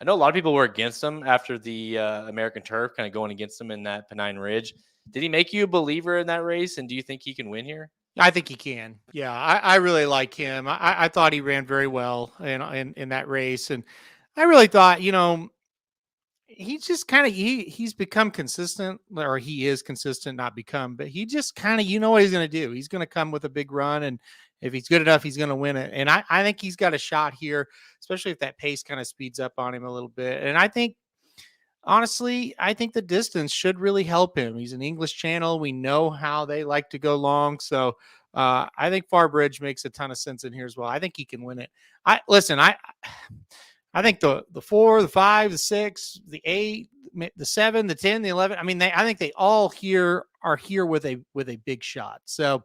I know a lot of people were against him after the American Turf, kind of going against him in that Pennine Ridge. Did he make you a believer in that race? And do you think he can win here? I think he can. Yeah, I really like him. I thought he ran very well in that race, and I really thought he's just kind of he's become consistent, or he is consistent, not become, but he just kind of what he's going to do. He's going to come with a big run, and if he's good enough, he's going to win it. And I think he's got a shot here, especially if that pace kind of speeds up on him a little bit. And I think honestly, I think the distance should really help him. He's an English channel. We know how they like to go long. So I think Farbridge makes a ton of sense in here as well. I think he can win it. I think the 4, the 5, the 6, the 8, the 7, the 10, the 11. I mean, I think they all here are here with a big shot. So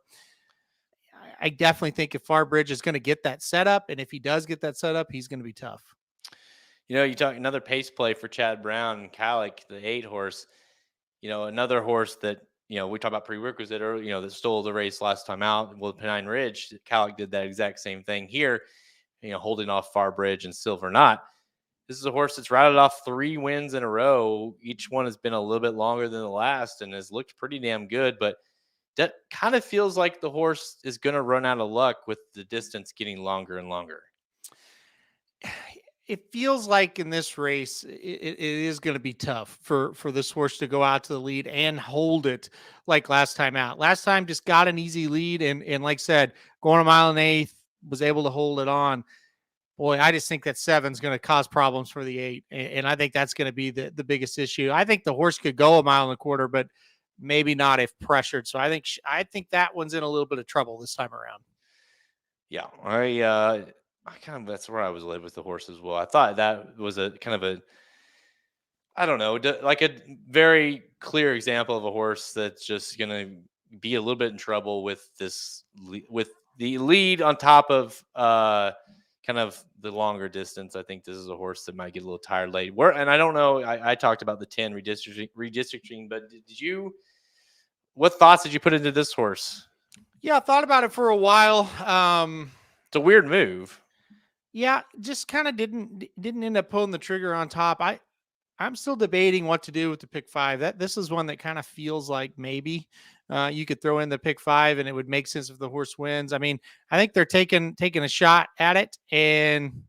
I definitely think if Farbridge is going to get that setup, and if he does get that setup, he's going to be tough. You talk another pace play for Chad Brown and Calic, the 8 horse. Another horse that we talked about prerequisite or that stole the race last time out. Well, Pennine Ridge, Calic did that exact same thing here. Holding off Farbridge and Silver Knot. This is a horse that's routed off 3 wins in a row. Each one has been a little bit longer than the last and has looked pretty damn good. But that kind of feels like the horse is going to run out of luck with the distance getting longer and longer. It feels like in this race, it is going to be tough for this horse to go out to the lead and hold it like last time out. Last time just got an easy lead and like I said, going a mile and 1/8, was able to hold it on. Boy, I just think that 7 is going to cause problems for the 8, and I think that's going to be the biggest issue. I think the horse could go a mile and 1/4, but maybe not if pressured. So I think that one's in a little bit of trouble this time around. Yeah, I kind of that's where I was led with the horse as well. I thought that was a kind of a I don't know, like a very clear example of a horse that's just going to be a little bit in trouble with with the lead on top of kind of the longer distance. I think this is a horse that might get a little tired late. And I don't know. I talked about the 10 redistricting, but what thoughts did you put into this horse? Yeah, I thought about it for a while. It's a weird move. Yeah, just kind of didn't end up pulling the trigger on top. I'm still debating what to do with the pick 5. This is one that kind of feels like maybe you could throw in the pick 5 and it would make sense if the horse wins. I mean, I think they're taking a shot at it, and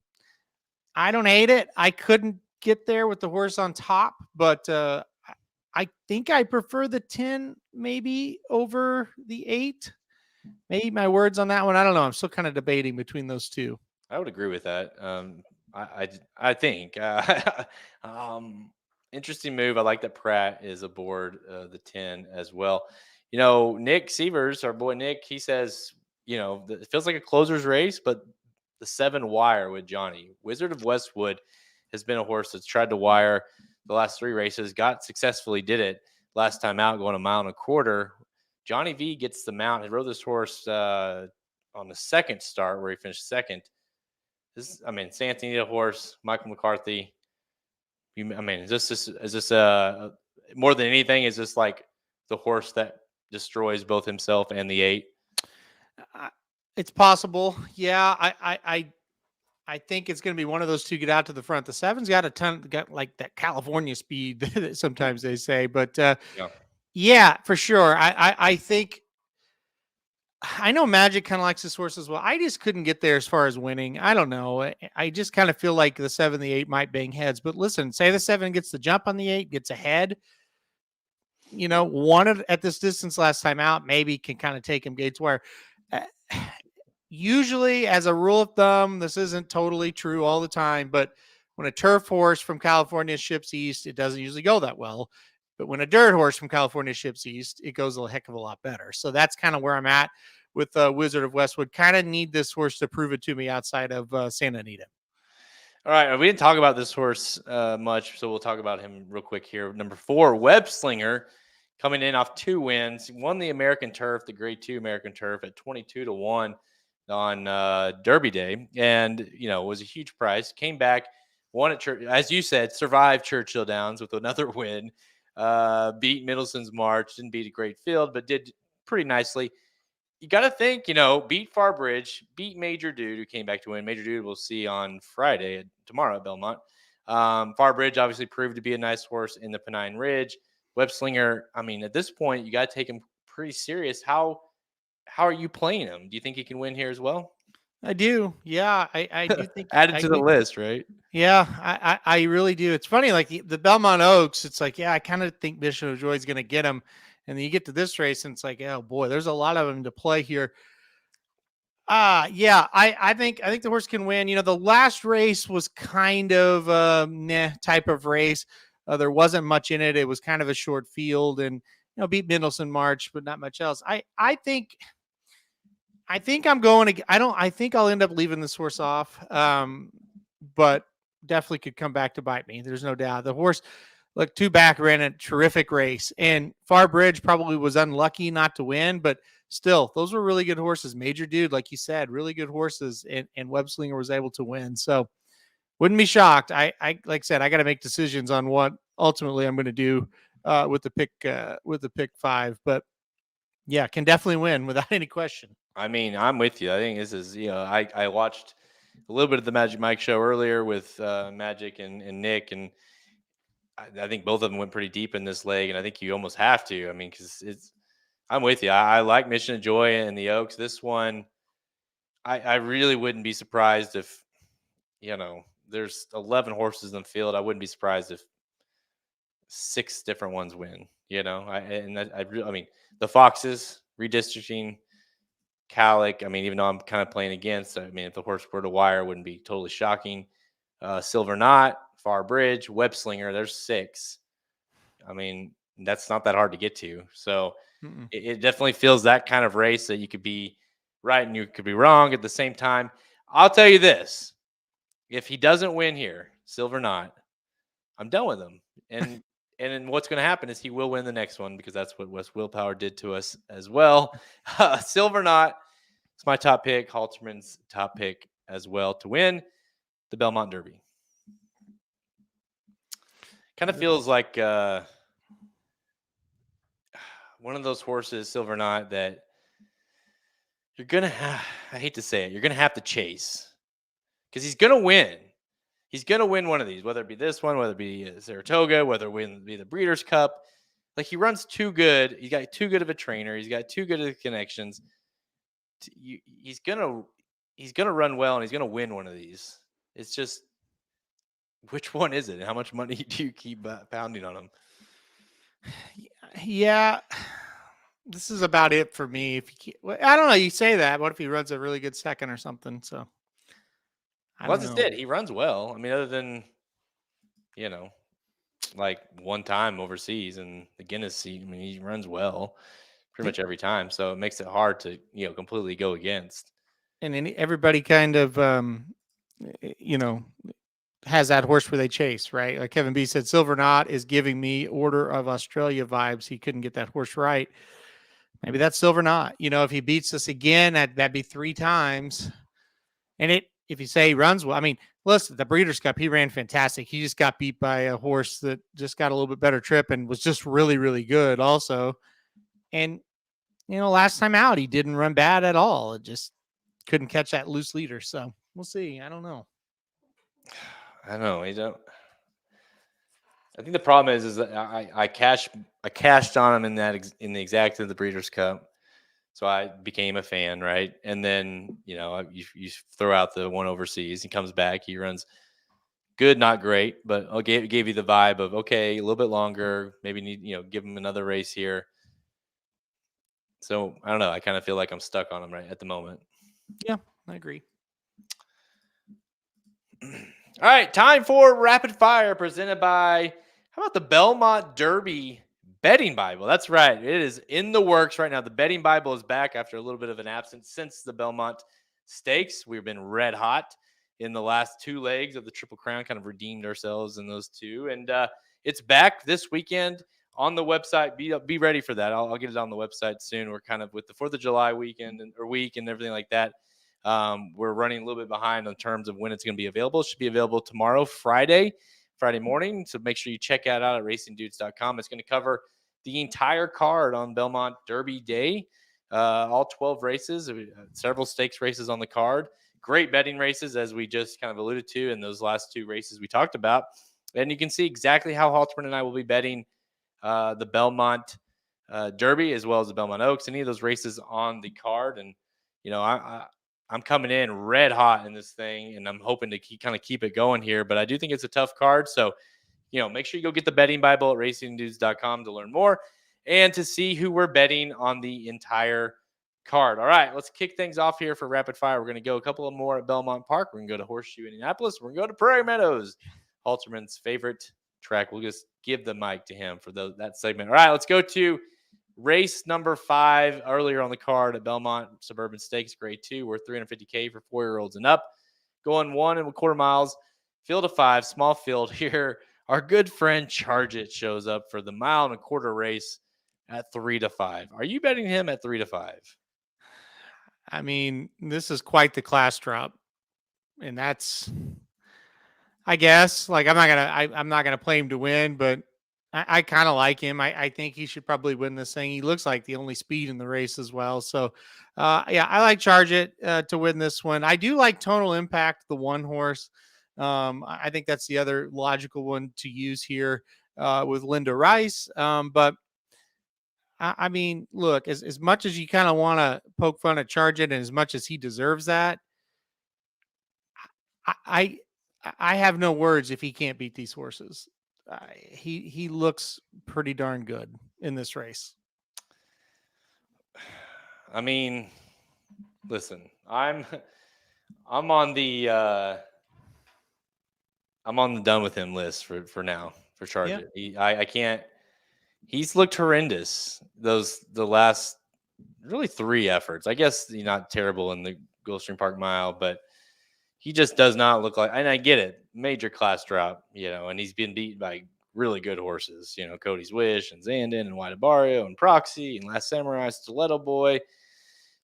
I don't hate it. I couldn't get there with the horse on top, but I think I prefer the 10 maybe over the 8. Maybe my words on that one. I don't know. I'm still kind of debating between those two. I would agree with that. I think interesting move. I like that Pratt is aboard the 10 as well. Nick Sievers, our boy Nick, he says, it feels like a closer's race, but the 7 wire with Johnny. Wizard of Westwood has been a horse that's tried to wire the last 3 races, successfully did it last time out, going a mile and 1/4. Johnny V gets the mount. He rode this horse on the second start where he finished second. Santanita horse, Michael McCarthy. Is this more than anything? Is this like the horse that destroys both himself and the 8? It's possible. Yeah, I think it's going to be one of those two get out to the front. The 7's got like that California speed sometimes they say, but yeah, for sure. I think. I know Magic kind of likes this horse as well. I just couldn't get there as far as winning. I don't know. I just kind of feel like the 7, the 8 might bang heads. But listen, say the 7 gets the jump on the 8, gets ahead. One at this distance last time out, maybe can kind of take him gates where usually, as a rule of thumb, this isn't totally true all the time. But when a turf horse from California ships east, it doesn't usually go that well. But when a dirt horse from California ships east, it goes a heck of a lot better. So that's kind of where I'm at with Wizard of Westwood. Kind of need this horse to prove it to me outside of Santa Anita. All right. We didn't talk about this horse much, so we'll talk about him real quick here. Number 4, Web Slinger, coming in off 2 wins. He won the American Turf, the Grade 2 American Turf at 22-1 on Derby Day. And, it was a huge price. Came back, won at as you said, survived Churchill Downs with another win. Beat Middleton's March, didn't beat a great field, but did pretty nicely. You got to think, beat Farbridge, beat Major Dude, who came back to win. Major Dude we'll see on tomorrow at Belmont. Farbridge obviously proved to be a nice horse in the Pennine Ridge. Web Slinger, at this point, you got to take him pretty serious. How are you playing him? Do you think he can win here as well? I do. Yeah, I do think. Added to the list, right? Yeah, I really do. It's funny, like the Belmont Oaks, it's like, yeah, I kind of think Mission of Joy is going to get him. And then you get to this race and it's like, oh boy, there's a lot of them to play here. Yeah, I think the horse can win. The last race was kind of a type of race. There wasn't much in it. It was kind of a short field and, beat Middleton March, but not much else. I think I think I'm going to. I think I'll end up leaving this horse off. But definitely could come back to bite me. There's no doubt. The horse, look, two back ran a terrific race, and Far Bridge probably was unlucky not to win, but still, those were really good horses. Major Dude, like you said, really good horses, and Webslinger was able to win. So wouldn't be shocked. I like I said, I got to make decisions on what ultimately I'm going to do with the pick 5, but yeah, can definitely win without any question. I mean, I'm with you. I think this is, I watched a little bit of the Magic Mike show earlier with Magic and Nick, and I think both of them went pretty deep in this leg, and I think you almost have to. I mean, because I'm with you. I like Mission of Joy and the Oaks. This one, I really wouldn't be surprised if, there's 11 horses in the field. I wouldn't be surprised if 6 different ones win. I mean, the Foxes redistricting. Calic, I mean, even though I'm kind of playing against, I mean, if the horse were to wire, it wouldn't be totally shocking. Silver Knot, Far Bridge, Web Slinger, there's 6. I mean, that's not that hard to get to. So it definitely feels that kind of race that you could be right and you could be wrong at the same time. I'll tell you this. If he doesn't win here, Silver Knot, I'm done with him. And then what's going to happen is he will win the next one because that's what West Willpower did to us as well. Silver Knot is my top pick. Halterman's top pick as well to win the Belmont Derby. Kind of feels like one of those horses, Silver Knot, that you're going to have, I hate to say it, you're going to have to chase because he's going to win. He's going to win one of these, whether it be this one, whether it be Saratoga, whether it be the Breeders' Cup. Like, he runs too good. He's got too good of a trainer. He's got too good of connections. He's gonna run well, and he's gonna win one of these. It's just, which one is it? And how much money do you keep pounding on him? Yeah, this is about it for me. I don't know. You say that. What if he runs a really good second or something? So, I just did. He runs well. I mean, other than, like one time overseas and the Guinness seat. I mean, he runs well pretty much every time. So it makes it hard to, completely go against. And everybody kind of, has that horse where they chase, right? Like Kevin B said, Silver Knot is giving me Order of Australia vibes. He couldn't get that horse right. Maybe that's Silver Knot. If he beats us again, that'd be 3 times. And if you say he runs well, I mean, listen, the Breeders' Cup, he ran fantastic. He just got beat by a horse that just got a little bit better trip and was just really, really good also. And, last time out, he didn't run bad at all. It just couldn't catch that loose leader. So we'll see. I don't know. I know. I think the problem is that I cashed on him in the exact of the Breeders' Cup. So I became a fan, right? And then, you throw out the one overseas. He comes back. He runs good, not great, but gave you the vibe of, okay, a little bit longer. Maybe need, give him another race here. So I don't know. I kind of feel like I'm stuck on him right at the moment. Yeah, I agree. All right, time for Rapid Fire presented by, how about the Belmont Derby Betting Bible? That's right. It is in the works right now. The Betting Bible is back after a little bit of an absence since the Belmont Stakes. We've been red hot in the last 2 legs of the Triple Crown, kind of redeemed ourselves in those 2. And it's back this weekend on the website. Be ready for that. I'll get it on the website soon. We're kind of with the 4th of July weekend or week and everything like that. We're running a little bit behind in terms of when it's going to be available. It should be available tomorrow, Friday morning. So make sure you check that out at racingdudes.com. It's going to cover the entire card on Belmont Derby Day, all 12 races, several stakes races on the card. Great betting races, as we just kind of alluded to in those last 2 races we talked about. And you can see exactly how Halterman and I will be betting the Belmont Derby as well as the Belmont Oaks, any of those races on the card. And, I'm coming in red hot in this thing, and I'm hoping to keep it going here. But I do think it's a tough card. So, make sure you go get the betting Bible at racingdudes.com to learn more and to see who we're betting on the entire card. All right, let's kick things off here for Rapid Fire. We're going to go a couple of more at Belmont Park. We're going to go to Horseshoe, Indianapolis. We're going to go to Prairie Meadows, Halterman's favorite track. We'll just give the mic to him for that segment. All right, let's go to Race number 5 earlier on the card at Belmont Suburban Stakes Grade 2. We're $350K for 4-year-olds and up. Going 1.25 miles. Field of 5, small field here. Our good friend Charge It shows up for the 1.25-mile race at 3-5. Are you betting him at 3-5? I mean, this is quite the class drop, and that's, I guess, like I'm not gonna play him to win, but I kind of like him. I think he should probably win this thing. He looks like the only speed in the race as well. So, yeah, I like Charge It to win this one. I do like Tonal Impact, the one horse. I think that's the other logical one to use here with Linda Rice. But I mean, look, as much as you kind of want to poke fun at Charge It, and as much as he deserves that, I I have no words if he can't beat these horses. He looks pretty darn good in this race. I mean, listen, I'm on the done with him list for now for Charge It. I can't. He's looked horrendous the last really 3 efforts. I guess he's not terrible in the Gulfstream Park Mile, but he just does not look like. And I get it, major class drop, and he's been beaten by really good horses, Cody's Wish and Zandon and White Barrio and Proxy and Last Samurai, Stiletto Boy.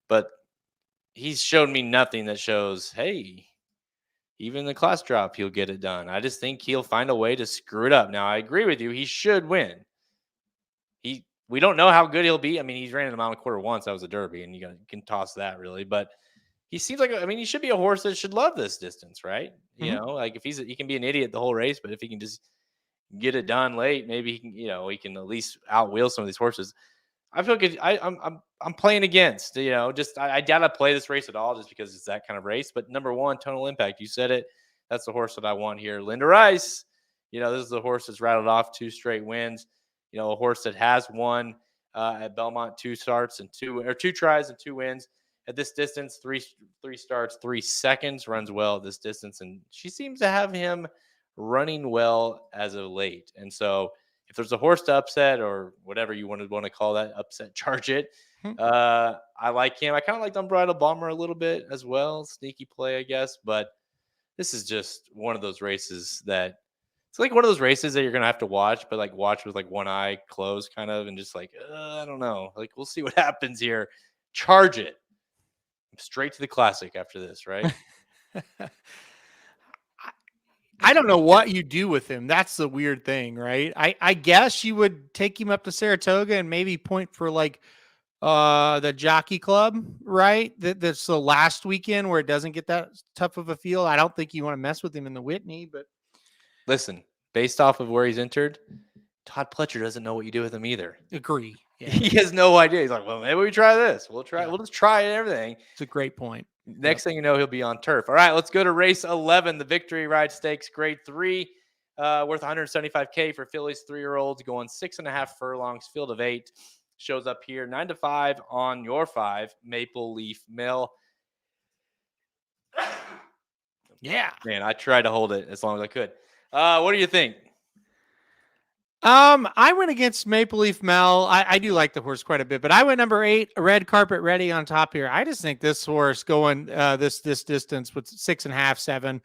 But he's shown me nothing that shows, hey, even the class drop, he'll get it done. I just think he'll find a way to screw it up. Now, I agree with you. He should win. We don't know how good he'll be. I mean, he's ran in a 1.25 once. That was a Derby, and you can toss that really. But he seems like, he should be a horse that should love this distance, right? Mm-hmm. Like if he can be an idiot the whole race, but if he can just get it done late, maybe he can, he can at least outwheel some of these horses. I feel good. I'm playing against, I doubt I play this race at all just because it's that kind of race. But number 1, Tonal Impact. You said it. That's the horse that I want here. Linda Rice. This is the horse that's rattled off 2 straight wins. A horse that has won at Belmont 2 tries and 2 wins at this distance. Three starts, 3 seconds, runs well at this distance, and she seems to have him running well as of late. And so, if there's a horse to upset or whatever you want to call that, upset, Charge It. I like him. I kind of like Unbridled Bomber a little bit as well. Sneaky play, I guess. But this is just one of those races that. It's like one of those races that you're going to have to watch, but watch with one eye closed kind of, and just I don't know. We'll see what happens here. Charge It. Straight to the classic after this, right? I don't know what you do with him. That's the weird thing, right? I guess you would take him up to Saratoga and maybe point for the Jockey Club, right? That's the last weekend where it doesn't get that tough of a field. I don't think you want to mess with him in the Whitney, but listen, based off of where he's entered, Todd Pletcher doesn't know what you do with him either. Agree. Yeah. He has no idea. He's like, well, maybe we try this. We'll just try everything. It's a great point. Next thing you know, he'll be on turf. All right, let's go to race 11, the Victory Ride Stakes Grade 3, worth $175K for Phillies 3-year-olds, going 6.5 furlongs, field of 8. Shows up here, 9-5 on your 5, Maple Leaf Mill. Yeah. Man, I tried to hold it as long as I could. What do you think? I went against Maple Leaf Mel. I do like the horse quite a bit, but I went number 8, Red Carpet Ready on top here. I just think this horse going this distance with 6.5, 7,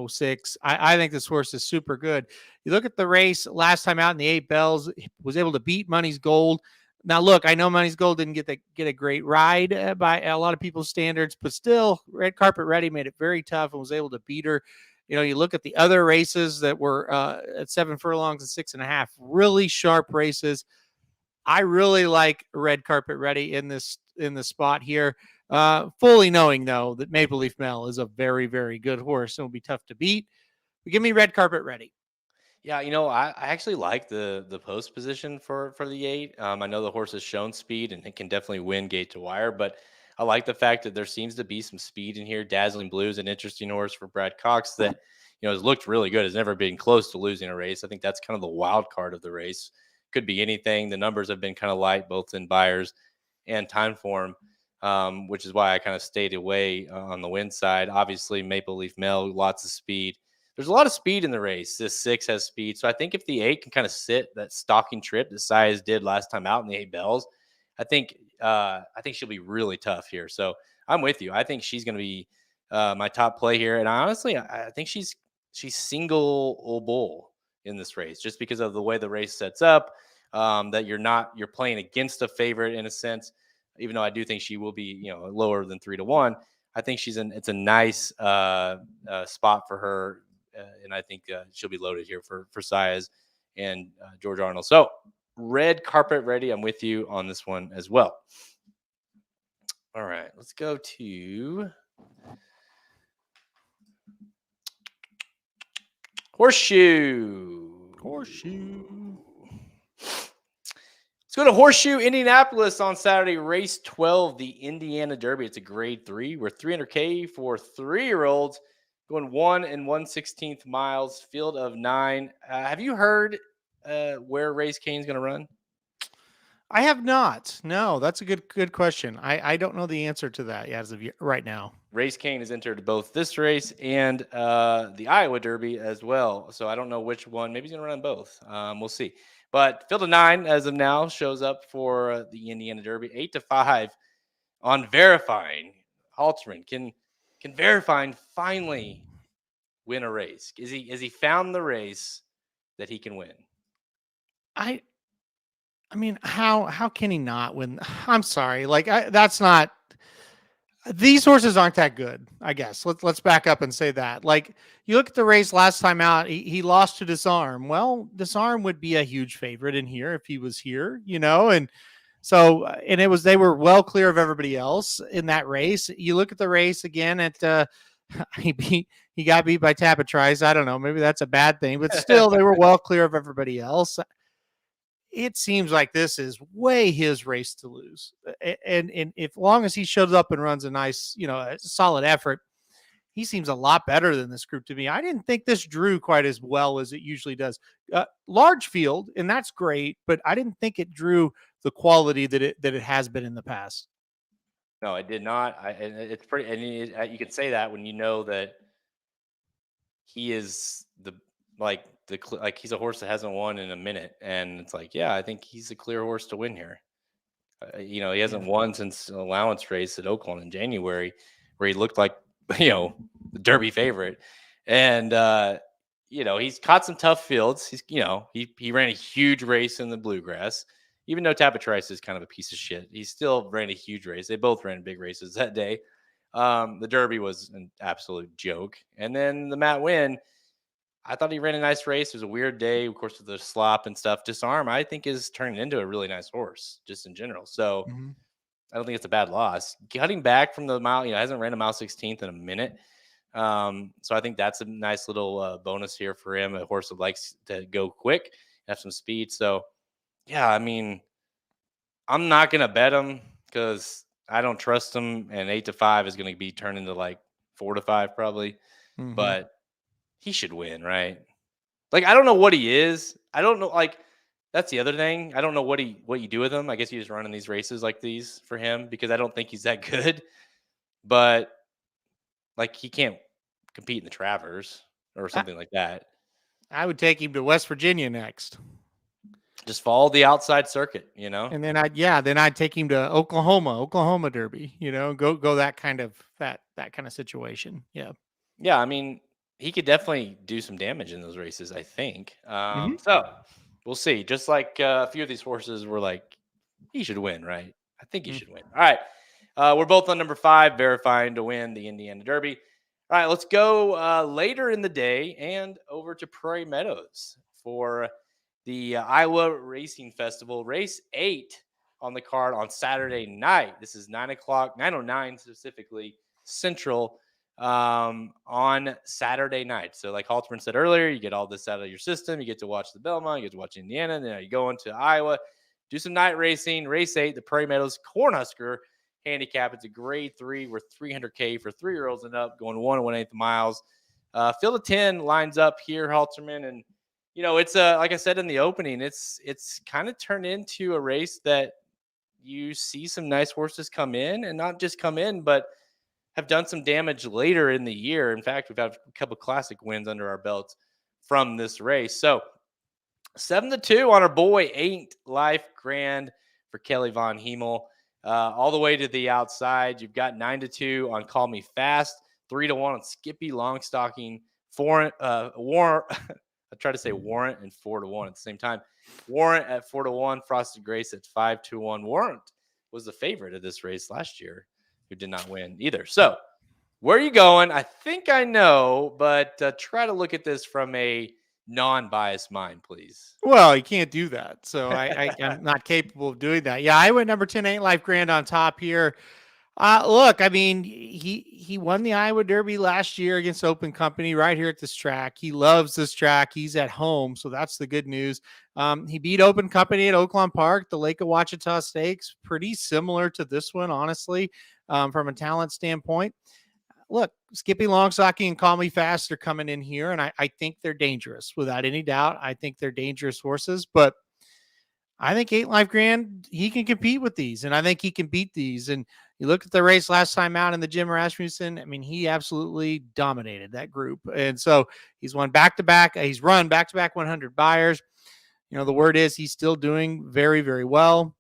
6. I think this horse is super good. You look at the race last time out in the 8 Bells, was able to beat Money's Gold. Now, look, I know Money's Gold didn't get a great ride by a lot of people's standards, but still, Red Carpet Ready made it very tough and was able to beat her. You look at the other races that were at 7 furlongs and 6.5, really sharp races. I really like Red Carpet Ready in this spot here. Fully knowing though that Maple Leaf Mel is a very, very good horse and will be tough to beat. But give me Red Carpet Ready. Yeah, I actually like the post position for the 8. I know the horse has shown speed and it can definitely win gate to wire, but I like the fact that there seems to be some speed in here. Dazzling Blue is an interesting horse for Brad Cox that has looked really good. Has never been close to losing a race. I think that's kind of the wild card of the race. Could be anything. The numbers have been kind of light, both in buyers and time form, which is why I kind of stayed away on the win side. Obviously, Maple Leaf Mel, lots of speed. there's a lot of speed in the race. This 6 has speed. So I think if the 8 can kind of sit that stalking trip that Sias did last time out in the 8 bells, I think she'll be really tough here. So I'm with you. I think she's going to be my top play here. And I think she's single bull in this race just because of the way the race sets up. That you're playing against a favorite in a sense, even though I do think she will be lower than 3-1. I think it's a nice spot for her, and I think she'll be loaded here for Sias and George Arnold. So red carpet ready. I'm with you on this one as well. All right, let's go to Horseshoe. Let's go to Horseshoe, Indianapolis on Saturday, race 12, the Indiana Derby. It's a grade 3. We're 300K for 3-year-olds, going 1 1/16 miles, field of 9. Have you heard where Race Kane's going to run? I have not. No, that's a good question. I don't know the answer to that as of right now. Race Kane has entered both this race and the Iowa Derby as well. So I don't know which one. Maybe he's going to run both. We'll see. But field of 9 as of now shows up for the Indiana Derby. 8-5 on Verifying. Halterman, can Verifying finally win a race? Is he found the race that he can win? I mean, how can he not win? I'm sorry. That's not. These horses aren't that good, I guess. Let's back up and say that. Like, you look at the race last time out, he lost to Disarm. Well, Disarm would be a huge favorite in here if he was here, and so they were well clear of everybody else in that race. You look at the race again at he got beat by Tapatrice. I don't know, maybe that's a bad thing, but still they were well clear of everybody else. It seems like this is way his race to lose. And if long as he shows up and runs a nice, a solid effort, he seems a lot better than this group to me. I didn't think this drew quite as well as it usually does. Large field, and that's great, but I didn't think it drew the quality that it has been in the past. No, it did not. It's pretty, and you can say that when you know that he is he's a horse that hasn't won in a minute, and it's like, yeah, I think he's a clear horse to win here. He hasn't won since an allowance race at Oakland in January, where he looked like the Derby favorite, and he's caught some tough fields. He ran a huge race in the Bluegrass, even though Tapatrice is kind of a piece of shit. He still ran a huge race. They both ran big races that day. The Derby was an absolute joke, and then the Matt Winn, I thought he ran a nice race. It was a weird day, of course, with the slop and stuff. Disarm, I think, is turning into a really nice horse, just in general. So I don't think it's a bad loss. Cutting back from the mile, hasn't ran a mile 16th in a minute. So I think that's a nice little bonus here for him. A horse that likes to go quick, have some speed. So, yeah, I mean, I'm not going to bet him because I don't trust him. And 8-5 is going to be turned into like 4-5 probably. But he should win, right? Like, I don't know what he is. I don't know. Like, that's the other thing. I don't know what you do with him. I guess you just run in these races like these for him because I don't think he's that good. But like, he can't compete in the Travers or something like that. I would take him to West Virginia next. Just follow the outside circuit, And then I'd take him to Oklahoma Derby, go that kind of situation. Yeah. Yeah. I mean, he could definitely do some damage in those races, I think. So we'll see. Just like a few of these horses were like, he should win, right? I think he should win. All right. We're both on number 5, Verifying to win the Indiana Derby. All right, let's go later in the day and over to Prairie Meadows for the Iowa Racing Festival, race 8 on the card on Saturday night. This is 9:09 specifically, Central, on Saturday night. So like Halterman said earlier, you get all this out of your system. You get to watch the Belmont, you get to watch Indiana, and then you go into Iowa, do some night racing. Race 8, the Prairie Meadows Cornhusker handicap. It's a grade 3. We're 300K for 3-year-olds and up, going 1 1/8 miles. Field of 10 lines up here, Halterman, and it's like I said in the opening, it's kind of turned into a race that you see some nice horses come in, and not just come in, but have done some damage later in the year. In fact, we've had a couple classic wins under our belts from this race. So 7-2 on our boy Ain't Life Grand for Kelly Von Hemel. All the way to the outside, you've got 9-2 on Call Me Fast, 3-1 on Skippy Longstocking, Warrant. I try to say Warrant and 4-1 at the same time. Warrant at 4-1, Frosted Grace at 5-1. Warrant was the favorite of this race last year, who did not win either. So, where are you going? I think I know, but try to look at this from a non-biased mind, please. Well, you can't do that. So I'm not capable of doing that. Yeah, I went number 10, Ain't Life Grand on top here. Look, I mean, he won the Iowa Derby last year against Open Company right here at this track. He loves this track. He's at home, so that's the good news. He beat Open Company at Oaklawn Park, the Lake of Ouachita Stakes, pretty similar to this one, honestly, from a talent standpoint. Look, Skippy Longstocking and Call Me Fast are coming in here, and I think they're dangerous, without any doubt. I think they're dangerous horses, but I think Ain't Life Grand, he can compete with these, and I think he can beat these. And you look at the race last time out in the Jim Rasmussen, I mean, he absolutely dominated that group. And so he's won back-to-back. He's run back-to-back 100 buyers. You know, the word is he's still doing very, very well.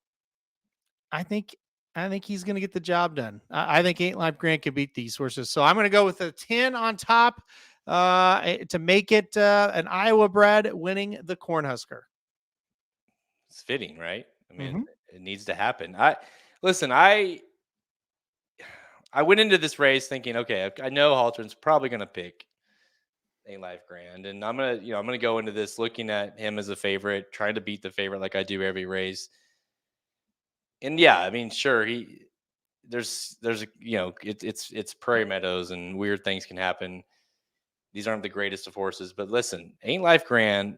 I think he's going to get the job done. I think Ain't Life Grand can beat these horses. So I'm going to go with a 10 on top to make it an Iowa bred winning the Cornhusker. It's fitting, right? I mean, Mm-hmm. It needs to happen. I went into this race thinking, okay, I know Haltern's probably going to pick Ain't Life Grand, and I'm gonna go into this looking at him as a favorite, trying to beat the favorite like I do every race. And yeah, I mean, sure, there's it's Prairie Meadows and weird things can happen. These aren't the greatest of horses, but listen, Ain't Life Grand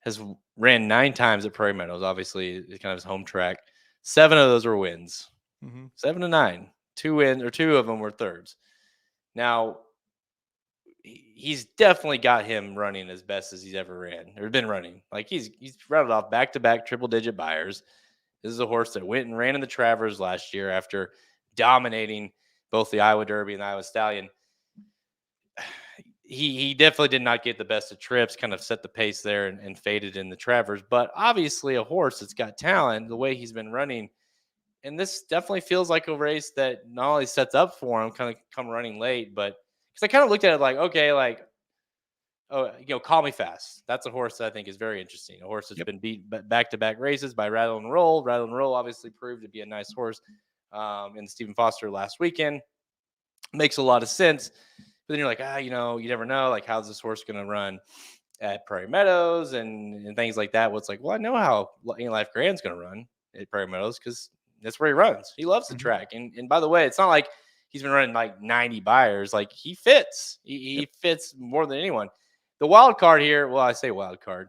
has ran 9 times at Prairie Meadows. Obviously, it's kind of his home track. 7 of those were wins. Mm-hmm. 7-9, 2 wins, or 2 of them were thirds. Now, he's definitely got him running as best as he's ever ran or been running. Like he's rattled off back-to-back triple-digit buyers. This is a horse that went and ran in the Travers last year after dominating both the Iowa Derby and the Iowa Stallion. He definitely did not get the best of trips, kind of set the pace there and faded in the Travers. But obviously a horse that's got talent, the way he's been running. And this definitely feels like a race that not only sets up for him, kind of come running late, but because I kind of looked at it like, okay, like, Call Me Fast. That's a horse that I think is very interesting. A horse that's been beat back-to-back races by Rattle and Roll. Rattle and Roll obviously proved to be a nice horse in Stephen Foster last weekend. Makes a lot of sense. But then you're like, you never know. Like, how's this horse going to run at Prairie Meadows and things like that? Well, it's like, well, I know how Ain't Life Grand's going to run at Prairie Meadows because that's where he runs. He loves the track. And by the way, it's not like he's been running like 90 buyers. Like, he fits. He fits more than anyone. The wild card here, well, I say wild card,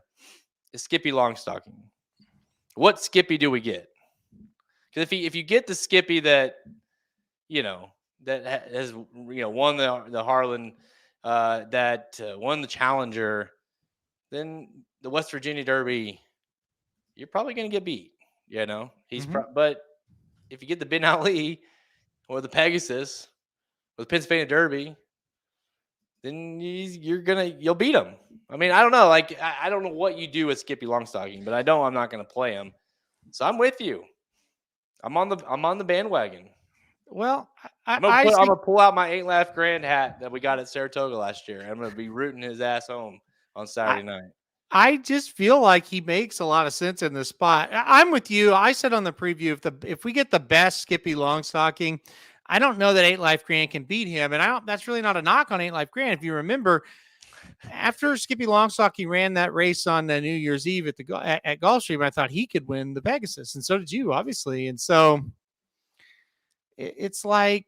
is Skippy Longstocking. What Skippy do we get? Because if you get the Skippy that, that has won the Harlan, that won the Challenger, then the West Virginia Derby, you're probably going to get beat. But if you get the Ben Ali or the Pegasus or the Pennsylvania Derby, then you'll beat him. I mean, I don't know. Like, I don't know what you do with Skippy Longstocking, but I'm not going to play him. So I'm with you. I'm on the bandwagon. Well, I'm gonna pull out my Ain't Life Grand hat that we got at Saratoga last year. I'm gonna be rooting his ass home on Saturday night. I just feel like he makes a lot of sense in this spot. I'm with you. I said on the preview, if we get the best Skippy Longstocking, I don't know that Ain't Life Grand can beat him. And that's really not a knock on Ain't Life Grand. If you remember, after Skippy Longstocking ran that race on New Year's Eve at Gulfstream, I thought he could win the Pegasus. And so did you, obviously. And so it's like,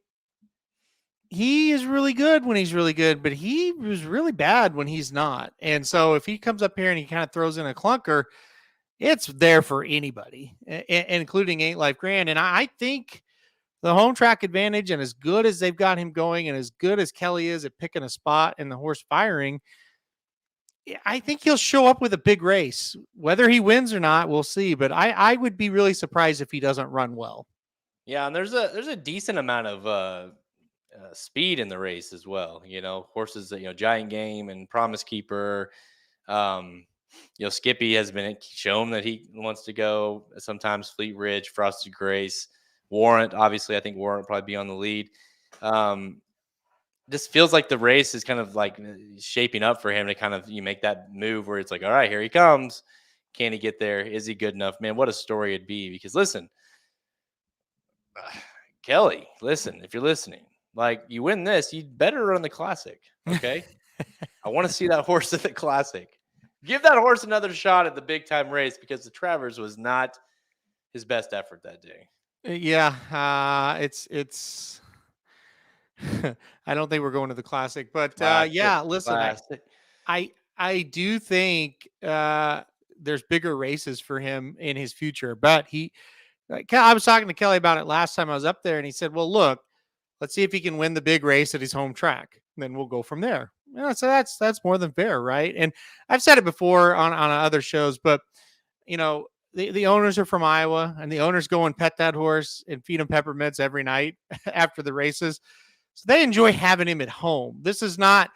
he is really good when he's really good, but he was really bad when he's not. And so if he comes up here and he kind of throws in a clunker, it's there for anybody, including Ain't Life Grand. And I think the home track advantage, and as good as they've got him going and as good as Kelly is at picking a spot and the horse firing, I think he'll show up with a big race. Whether he wins or not, we'll see. But I would be really surprised if he doesn't run well. Yeah, and there's a decent amount of speed in the race as well. Horses that, Giant Game and Promise Keeper. Um, Skippy has been shown that he wants to go. Sometimes Fleet Ridge, Frosted Grace, Warrant. Obviously, I think Warrant will probably be on the lead. Just feels like the race is kind of like shaping up for him to kind of make that move where it's like, all right, here he comes. Can he get there? Is he good enough? Man, what a story it'd be. Because listen, Kelly, listen, if you're listening, like you win this, you better run the Classic. Okay. I want to see that horse at the Classic. Give that horse another shot at the big time race, because the Travers was not his best effort that day. Yeah. It's I don't think we're going to the Classic, but yeah, listen, I do think there's bigger races for him in his future, but I was talking to Kelly about it last time I was up there, and he said, well, look, let's see if he can win the big race at his home track. Then we'll go from there. Yeah, so that's more than fair, right? And I've said it before on other shows, but the owners are from Iowa, and the owners go and pet that horse and feed him peppermints every night after the races. So they enjoy having him at home. This is not,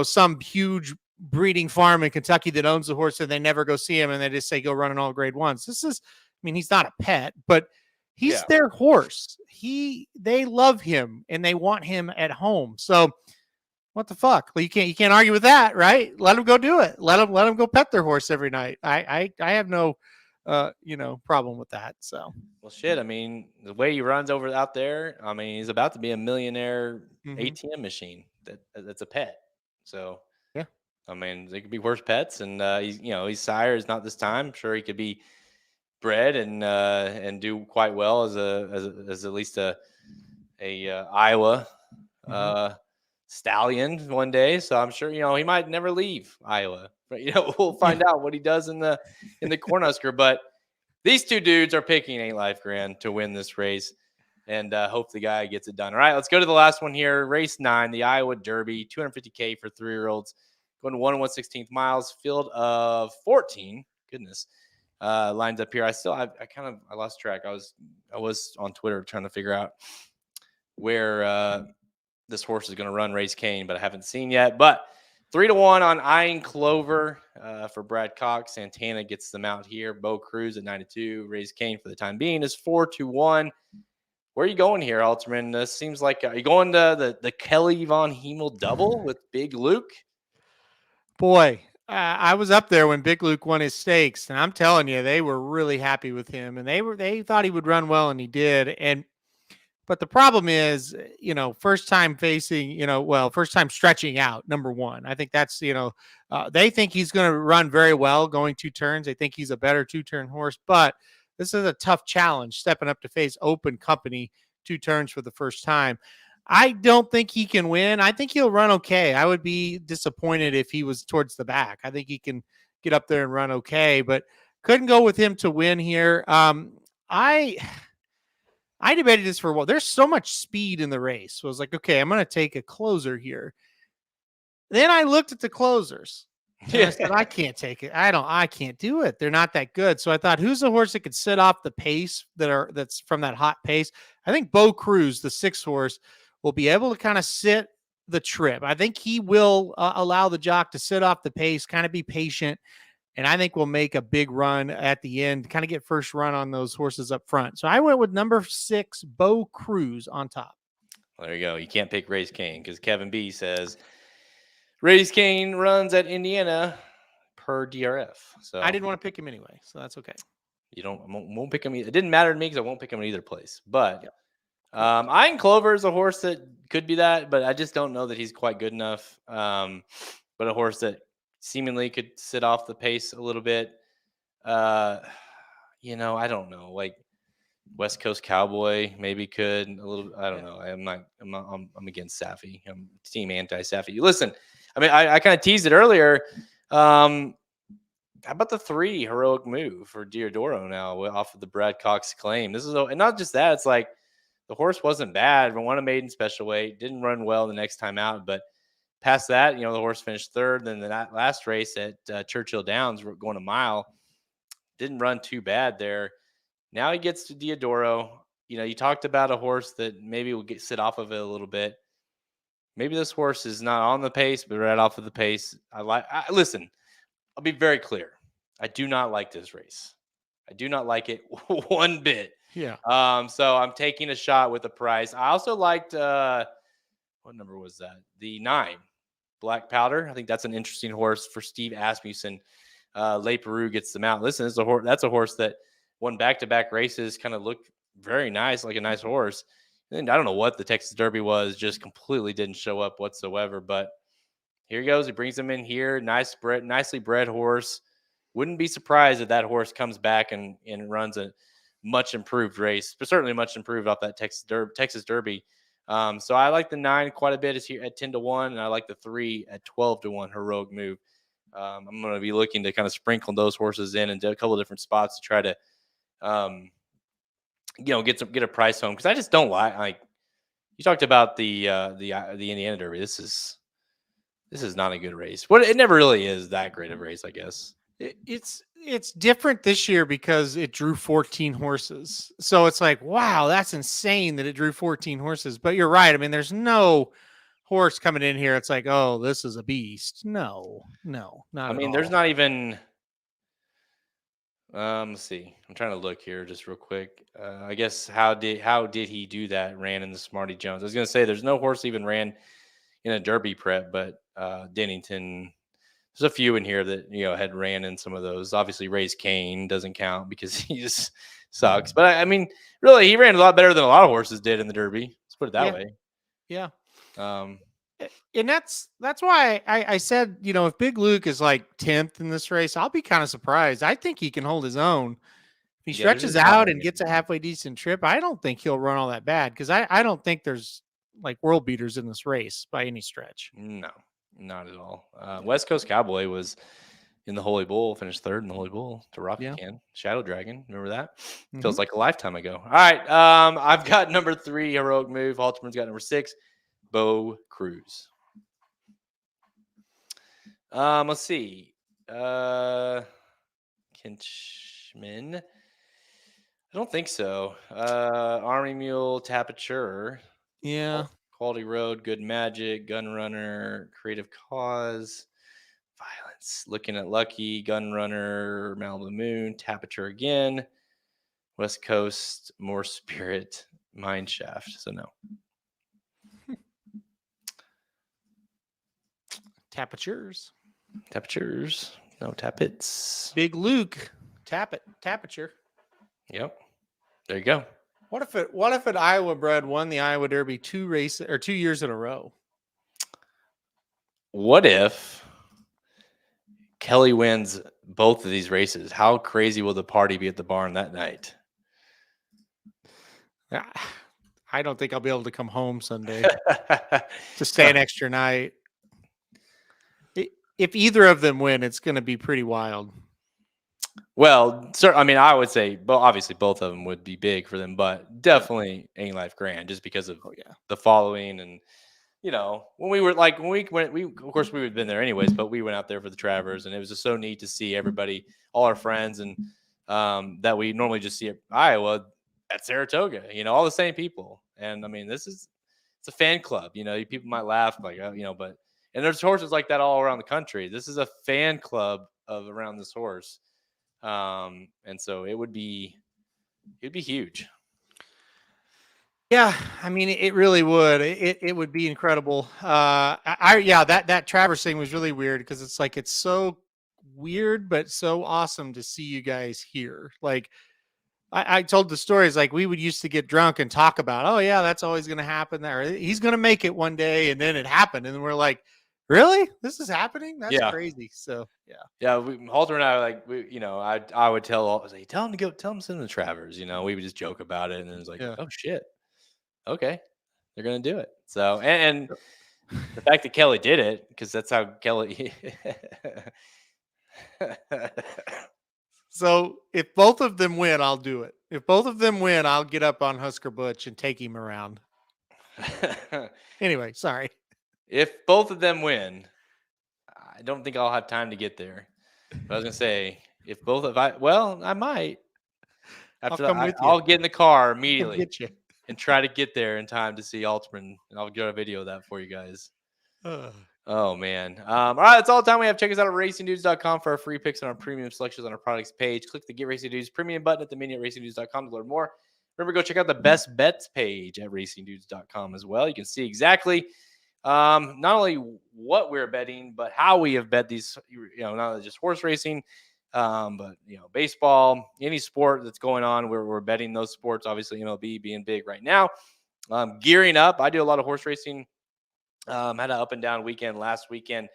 some huge breeding farm in Kentucky that owns the horse and they never go see him and they just say, go run in all grade ones. He's not a pet, but he's their horse. They love him and they want him at home. So what the fuck? Well, you can't argue with that, right? Let them go do it. Let them go pet their horse every night. I have no problem with that. So, well, shit. The way he runs over out there, he's about to be a millionaire ATM machine that's a pet. So, yeah, they could be worse pets, and his sire is not this time. I'm sure he could be bred and do quite well as at least a Iowa stallion one day. So I'm sure he might never leave Iowa. But we'll find out what he does in the Cornhusker. But these two dudes are picking 8 Life Grand to win this race, and hope the guy gets it done. All right, let's go to the last one here. Race 9, the Iowa Derby, $250K for 3-year-olds, going to 1 1/16 miles, field of 14. Goodness. Lines up here. I lost track. I was on Twitter trying to figure out where this horse is going to run Race Kane, but I haven't seen yet. But 3-1 on Eyeing Clover for Brad Cox. Santana gets them out here. Bo Cruz at 9-2. Race Kane for the time being is 4-1. Where are you going here, Alterman? This seems like are you going to the Kelly Von Hemel double with Big Luke? Boy, I was up there when Big Luke won his stakes, and I'm telling you, they were really happy with him, and they thought he would run well, and he did. But the problem is, first time stretching out, number one. I think that's, they think he's going to run very well going 2 turns. They think he's a better 2-turn horse, but this is a tough challenge, stepping up to face Open Company 2 turns for the first time. I don't think he can win. I think he'll run okay. I would be disappointed if he was towards the back. I think he can get up there and run okay, but couldn't go with him to win here. I debated this for a while. There's so much speed in the race. So I was like, okay, I'm going to take a closer here. Then I looked at the closers. And I said, I can't take it. I can't do it. They're not that good. So I thought, who's the horse that could sit off the pace that's from that hot pace? I think Bo Cruz, the 6th horse, will be able to kind of sit the trip. I think he will allow the jock to sit off the pace, kind of be patient. And I think we'll make a big run at the end, kind of get first run on those horses up front. So I went with number 6, Bo Cruz on top. Well, there you go. You can't pick Race Kane because Kevin B says Race Kane runs at Indiana per DRF. So I didn't want to pick him anyway, so that's okay. You won't pick him. It didn't matter to me because I won't pick him in either place. But Eyeing Clover is a horse that could be that, but I just don't know that he's quite good enough. But a horse that seemingly could sit off the pace a little bit. I don't know. Like West Coast Cowboy maybe could a little. I don't know. I'm against Safi. I'm team anti-Safi. Listen, I kind of teased it earlier. How about the 3 Heroic Move for Diodoro now off of the Brad Cox claim? And not just that. It's like the horse wasn't bad, but won a maiden special weight. Didn't run well the next time out, but past that, the horse finished 3rd. Then the last race at Churchill Downs, going a mile, didn't run too bad there. Now he gets to Diodoro. you talked about a horse that maybe will sit off of it a little bit. Maybe this horse is not on the pace, but right off of the pace. Listen, I'll be very clear. I do not like this race. I do not like it one bit. Yeah. So I'm taking a shot with the price. I also liked what number was that? The 9, Black Powder. I think that's an interesting horse for Steve Asmussen. Le Peru gets them out. Listen, that's a horse that won back-to-back races, kind of looked very nice, like a nice horse. And I don't know what the Texas Derby was, just completely didn't show up whatsoever. But here he goes. He brings him in here. Nicely bred horse. Wouldn't be surprised if that horse comes back and runs a much improved race, but certainly much improved off that Texas Derby. So I like the 9 quite a bit. Is here at 10-1, and I like the 3 at 12-1. Heroic Move. I'm going to be looking to kind of sprinkle those horses in a couple of different spots to try to, get a price home, because I just don't like. You talked about the Indiana Derby. This is not a good race. It never really is that great of a race, I guess. It's different this year because it drew 14 horses. So it's like, wow, that's insane that it drew 14 horses. But you're right. I mean, there's no horse coming in here. It's like, oh, this is a beast. No, not I mean, there's not even. Let's see. I'm trying to look here just real quick. I guess how did he do that? Ran in the Smarty Jones. I was gonna say there's no horse even ran in a Derby prep, but Dennington. There's a few in here that had ran in some of those. Obviously, Ray's Kane doesn't count because he just sucks. But I mean, really, he ran a lot better than a lot of horses did in the Derby. Let's put it that way. Yeah. And that's why I said, if Big Luke is like 10th in this race, I'll be kind of surprised. I think he can hold his own. If he stretches out and gets a halfway decent trip, I don't think he'll run all that bad, because I don't think there's like world beaters in this race by any stretch. No. Not at all. West Coast Cowboy was in the Holy Bull, finished 3rd in the Holy Bull to Rocket Can. Shadow Dragon, remember that? Feels like a lifetime ago. All right, I've got number 3, Heroic Move. Halterman's got number 6, Bo Cruz. Let's see. Kinchman. I don't think so. Army Mule, Tapature. Yeah. Quality Road, Good Magic, Gun Runner, Creative Cause, Violence, Looking at Lucky, Gun Runner, Malibu Moon, Tapature again, West Coast, More Spirit, Mine Shaft. So no. Tapatures. No Tappets. Big Luke. Tapature. Yep. There you go. What if an Iowa bred won the Iowa Derby 2 years in a row? What if Kelly wins both of these races? How crazy will the party be at the barn that night? I don't think I'll be able to come home Sunday to stay an extra night. If either of them win, it's going to be pretty wild. Well, sir, I mean, I would say, obviously both of them would be big for them, but definitely Ain't Life Grand, just because of the following. And when we went, of course we would have been there anyways, but we went out there for the Travers, and it was just so neat to see everybody, all our friends, and that we normally just see at Iowa, at Saratoga, all the same people. And I mean, it's a fan club. People might laugh but and there's horses like that all around the country. This is a fan club around this horse. And so it would be huge. Yeah, I mean, it really would. It would be incredible. That Travers thing was really weird, because it's like, it's so weird but so awesome to see you guys here. Like, I told the stories, like, we would used to get drunk and talk about, oh yeah, that's always going to happen there. He's going to make it one day, and then it happened, and we're like, really? This is happening? That's crazy. So yeah. Halter and I would tell him to send him to Travers. We would just joke about it, and then it was like, oh shit, okay, they're gonna do it. So and the fact that Kelly did it, because that's how Kelly. So if both of them win, I'll do it. If both of them win, I'll get up on Husker Butch and take him around. Anyway, sorry. If both of them win, I don't think I'll have time to get there. But I was gonna say, I might. After that, I'll get in the car immediately get you. and try to get there in time to see Altman, and I'll get a video of that for you guys. Oh, man. All right, that's all the time we have. Check us out at racingdudes.com for our free picks and our premium selections on our products page. Click the Get Racing Dudes premium button at the menu at racingdudes.com to learn more. Remember, go check out the best bets page at racingdudes.com as well. You can see exactly not only what we're betting, but how we have bet these, not only just horse racing, but, baseball, any sport that's going on, we're betting those sports. Obviously, MLB being big right now. Gearing up. I do a lot of horse racing. Had an up and down weekend last weekend.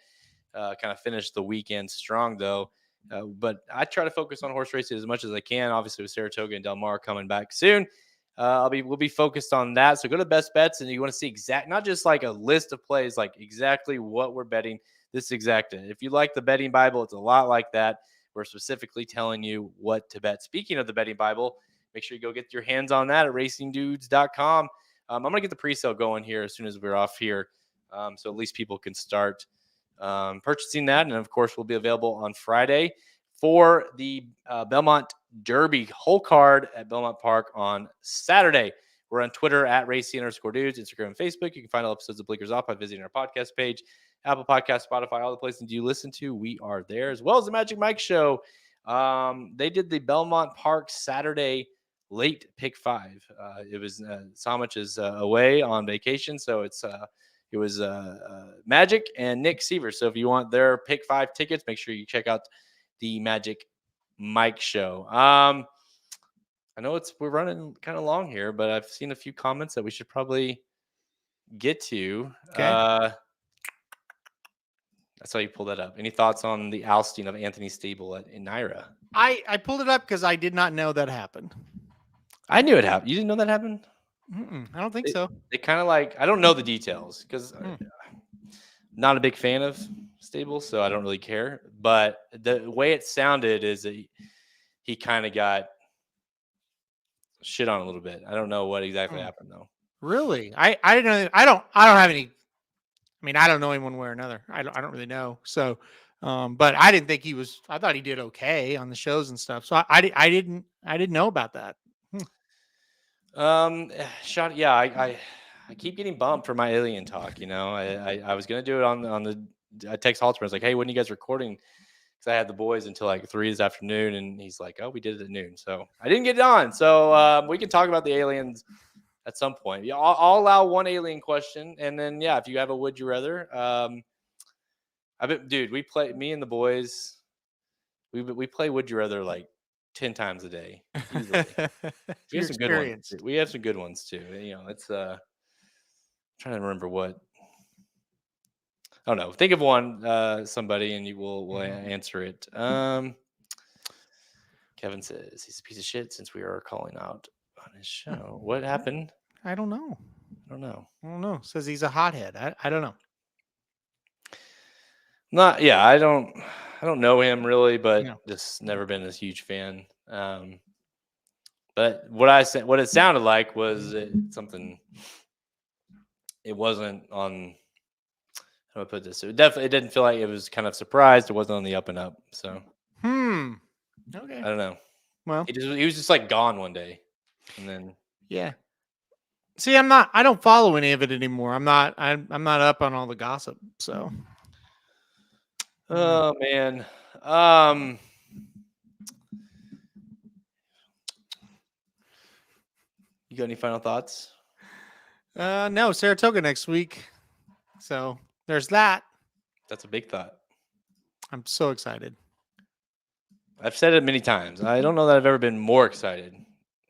Kind of finished the weekend strong though. But I try to focus on horse racing as much as I can. Obviously, with Saratoga and Del Mar coming back soon, we'll be focused on that. So go to Best Bets, and you want to see not just like a list of plays, like exactly what we're betting. This exact. If you like the betting Bible, it's a lot like that. We're specifically telling you what to bet. Speaking of the betting Bible, make sure you go get your hands on that at racingdudes.com. I'm going to get the pre-sale going here as soon as we're off here. So at least people can start purchasing that. And of course, will be available on Friday for the Belmont Derby whole card at Belmont Park on Saturday. We're on Twitter at @racy_dudes, Instagram and Facebook. You can find all episodes of Blinkers Off by visiting our podcast page, Apple Podcast, Spotify, all the places you listen to. We are there, as well as the Magic Mike Show. They did the Belmont Park Saturday late pick 5. It was Samich is away on vacation, so it was Magic and Nick Seaver. So if you want their pick 5 tickets, make sure you check out the Magic Mike Show. I know we're running kind of long here, but I've seen a few comments that we should probably get to. Okay. That's how you pull that up. Any thoughts on the ousting of Anthony Stable in Naira? I pulled it up because I did not know that happened. I knew it happened. You didn't know that happened? I don't think so. They kind of I don't know the details because not a big fan of Stable, so I don't really care. But the way it sounded is that he kind of got shit on a little bit. I don't know what exactly happened though. Really? I didn't know. I don't have any. I mean, I don't know him one way or another. I don't really know. So, but I didn't think he was. I thought he did okay on the shows and stuff. So I didn't know about that. Yeah, I keep getting bumped for my alien talk. I was gonna do it on the. I text Halterman. I was like, hey, when are you guys recording? Because I had the boys until 3 this afternoon, and he's like, oh, we did it at noon. So I didn't get it on. So we can talk about the aliens at some point. Yeah, I'll allow one alien question, and then if you have a would you rather, we play, me and the boys, we play would you rather 10 times a day. We have some good ones. We have some good ones too. It's trying to remember what. I don't know. Think of one, somebody, and you will answer it. Kevin says he's a piece of shit since we are calling out on his show. What happened? I don't know. I don't know. Says he's a hothead. I don't know. I don't know him really, but just never been a huge fan. But what it sounded like was something. It wasn't on. How do I put this? It didn't feel like it was kind of surprised. It wasn't on the up and up. So. Okay. I don't know. Well, he was just gone one day, and then. Yeah. See, I don't follow any of it anymore. I'm not up on all the gossip. So. Oh man. You got any final thoughts? No, Saratoga next week. So there's that. That's a big thought. I'm so excited. I've said it many times. I don't know that I've ever been more excited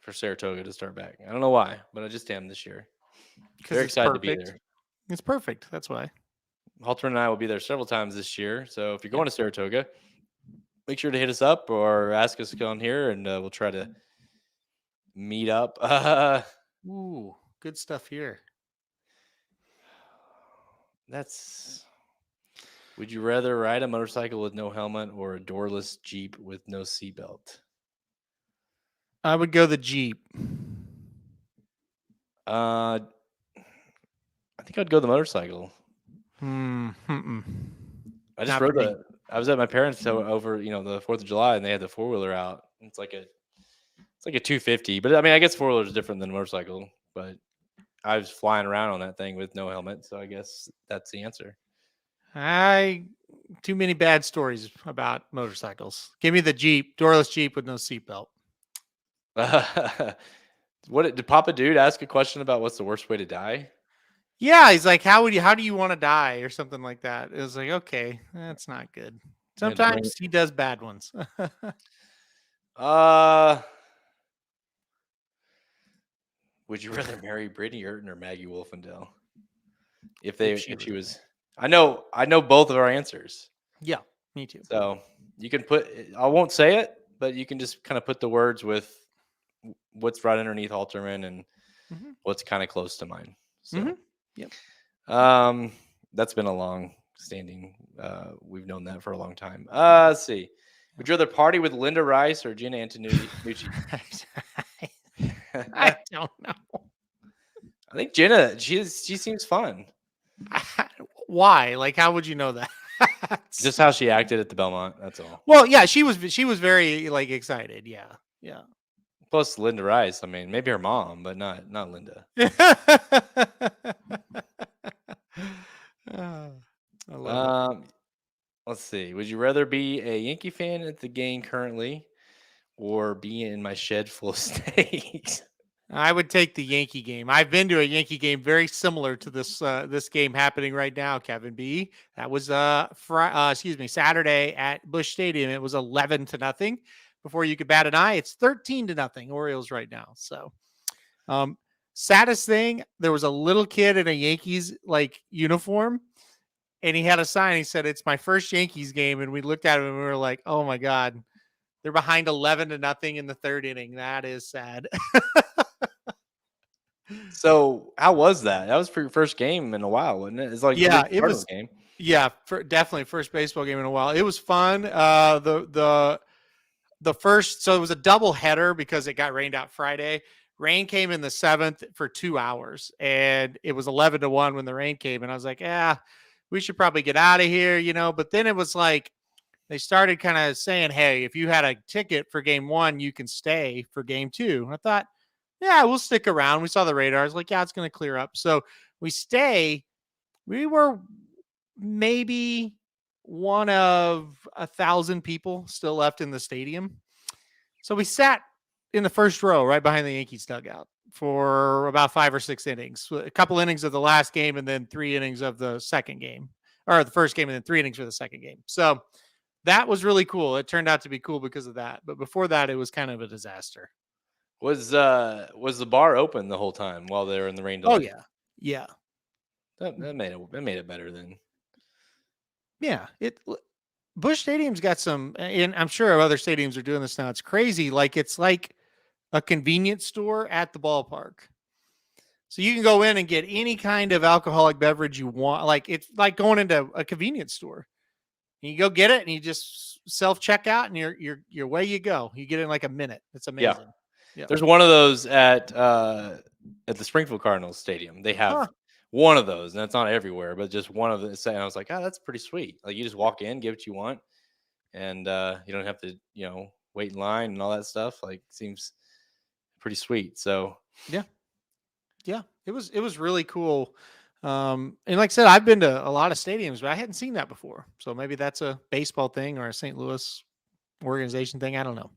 for Saratoga to start back. I don't know why, but I just am this year. Very excited to be there. It's perfect. That's why. Halter and I will be there several times this year. So if you're going to Saratoga, make sure to hit us up or ask us to come on here, and we'll try to meet up. Ooh, good stuff here. Would you rather ride a motorcycle with no helmet or a doorless Jeep with no seatbelt? I would go the Jeep. I think I'd go the motorcycle. I just I was at my parents' over, the 4th of July, and they had the 4-wheeler out. It's like like a 250, but I mean, I guess 4-wheeler is different than a motorcycle, but I was flying around on that thing with no helmet, so I guess that's the answer. Too many bad stories about motorcycles. Give me the Jeep, doorless Jeep with no seatbelt. What did Papa Dude ask a question about what's the worst way to die? Yeah, he's like, how do you want to die or something like that? It was like, okay, that's not good. Sometimes he does bad ones. Would you rather marry Brittany Urton or Maggie Wolfendale? If she was, I know both of our answers. Yeah, me too. So you can I won't say it, but you can just kind of put the words with what's right underneath Halterman and what's kind of close to mine. So, yep. That's been a long standing. We've known that for a long time. Let's see. Would you rather party with Linda Rice or Gina Antonucci? I don't know. I think Gina, she seems fun. Why? Like, how would you know that? Just how she acted at the Belmont. That's all. Well, yeah, she was very like excited. Yeah. Yeah. Plus Linda Rice. I mean, maybe her mom, but not Linda. I love it. Let's see. Would you rather be a Yankee fan at the game currently or be in my shed full of snakes? I would take the Yankee game. I've been to a Yankee game very similar to this game happening right now, Kevin B. That was Saturday at Busch Stadium. It was 11-0 before you could bat an eye. It's 13-0 Orioles right now. So, saddest thing, there was a little kid in a Yankees like uniform, and he had a sign. He said, "It's my first Yankees game," and we looked at him and we were like, "Oh my God, they're behind 11-0 in the third inning. That is sad." So how was that? That was for your first game in a while, wasn't it? It's like it was game. Yeah, definitely first baseball game in a while. It was fun. The first, so it was a double header because it got rained out Friday. Rain came in the 7th for 2 hours, and it was 11-1 when the rain came. And I was like, we should probably get out of here, But then it was like they started kind of saying, hey, if you had a ticket for game 1, you can stay for game 2. And I thought, yeah, we'll stick around. We saw the radar. I was like, yeah, it's going to clear up. So we stay. We were maybe one of 1,000 people still left in the stadium. So we sat in the first row right behind the Yankees dugout for about 5 or 6 innings, a couple innings of the last game, and then 3 innings of the second game, or the first game, and then 3 innings for the second game. So that was really cool. It turned out to be cool because of that. But before that, it was kind of a disaster. Was the bar open the whole time while they were in the rain delay? Oh yeah. Yeah. That made it better then. Yeah. Busch Stadium's got some, and I'm sure other stadiums are doing this now. It's crazy. Like it's like a convenience store at the ballpark. So you can go in and get any kind of alcoholic beverage you want. Like it's like going into a convenience store. You go get it and you just self-check out and you're away you go. You get it in like a minute. It's amazing. Yeah. There's one of those at the Springfield Cardinals Stadium. They have one of those, and that's not everywhere, but just one of the. And I was like, that's pretty sweet. Like you just walk in, get what you want, and you don't have to, wait in line and all that stuff. Like seems pretty sweet. So yeah, it was really cool. And like I said, I've been to a lot of stadiums, but I hadn't seen that before. So maybe that's a baseball thing or a St. Louis organization thing. I don't know.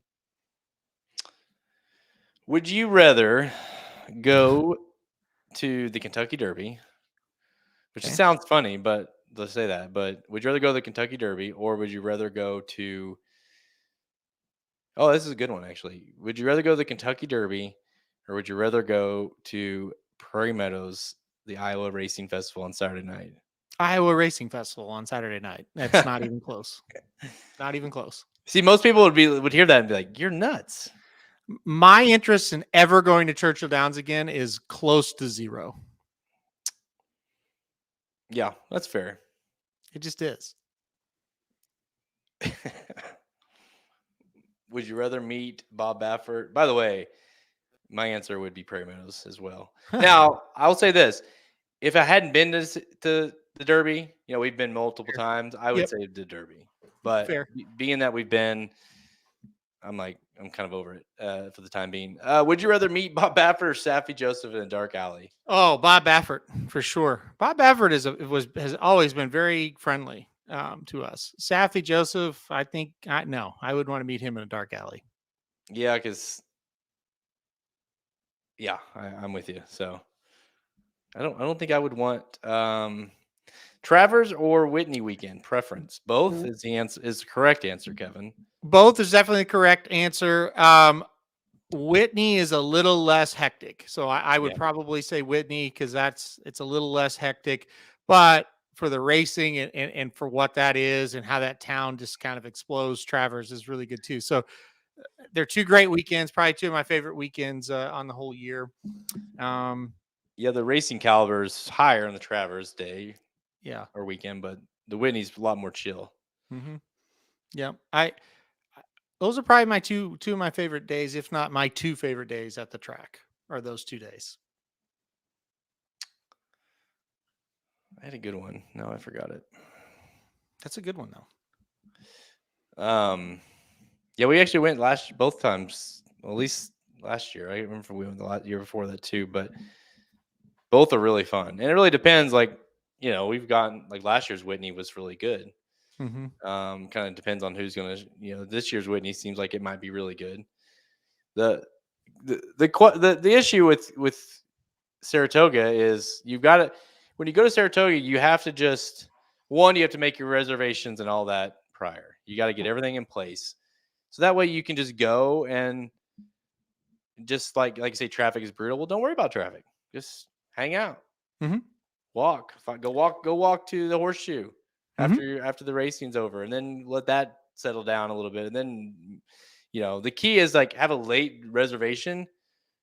Would you rather go to the Kentucky Derby, which sounds funny, but let's say that, but would you rather go to the Kentucky Derby or would you rather go to, this is a good one, actually. Would you rather go to the Kentucky Derby or would you rather go to Prairie Meadows, the Iowa Racing Festival on Saturday night? Iowa Racing Festival on Saturday night. That's not even close. Not even close. See, most people would hear that and be like, you're nuts. My interest in ever going to Churchill Downs again is close to 0. Yeah, that's fair. It just is. Would you rather meet Bob Baffert? By the way, my answer would be Prairie Meadows as well. Now, I'll say this. If I hadn't been to the Derby, we've been multiple times, I would say the Derby. But being that we've been, I'm like, I'm kind of over it for the time being. Would you rather meet Bob Baffert or Saffy Joseph in a dark alley? Oh, Bob Baffert for sure. Bob Baffert has always been very friendly to us. Saffy Joseph, I think I would want to meet him in a dark alley. Yeah, because I'm with you. So I don't think I would want Travers or Whitney weekend preference. Both is the correct answer, Kevin. Both is definitely the correct answer. Whitney is a little less hectic, so I would probably say Whitney because it's a little less hectic. But for the racing and for what that is and how that town just kind of explodes, Travers is really good too. So they're two great weekends, probably two of my favorite weekends on the whole year. The racing caliber is higher on the Travers day, or weekend, but the Whitney's a lot more chill. Mm-hmm. Yeah, those are probably my two of my favorite days, if not my two favorite days at the track, are those 2 days. I had a good one. No, I forgot it. That's a good one though. Yeah, we actually went both times. Well, at least last year. I remember we went the year before that too, but both are really fun. And it really depends. Like, we've gotten like last year's Whitney was really good. Mm-hmm. Kind of depends on who's gonna. This year's Whitney seems like it might be really good. The issue with Saratoga is you've got to, when you go to Saratoga, you have to you have to make your reservations and all that prior. You got to get everything in place. So that way you can just go and just like you say, traffic is brutal. Well, don't worry about traffic. Just hang out, walk, go walk to the Horseshoe after the racing's over, and then let that settle down a little bit. And then, the key is like have a late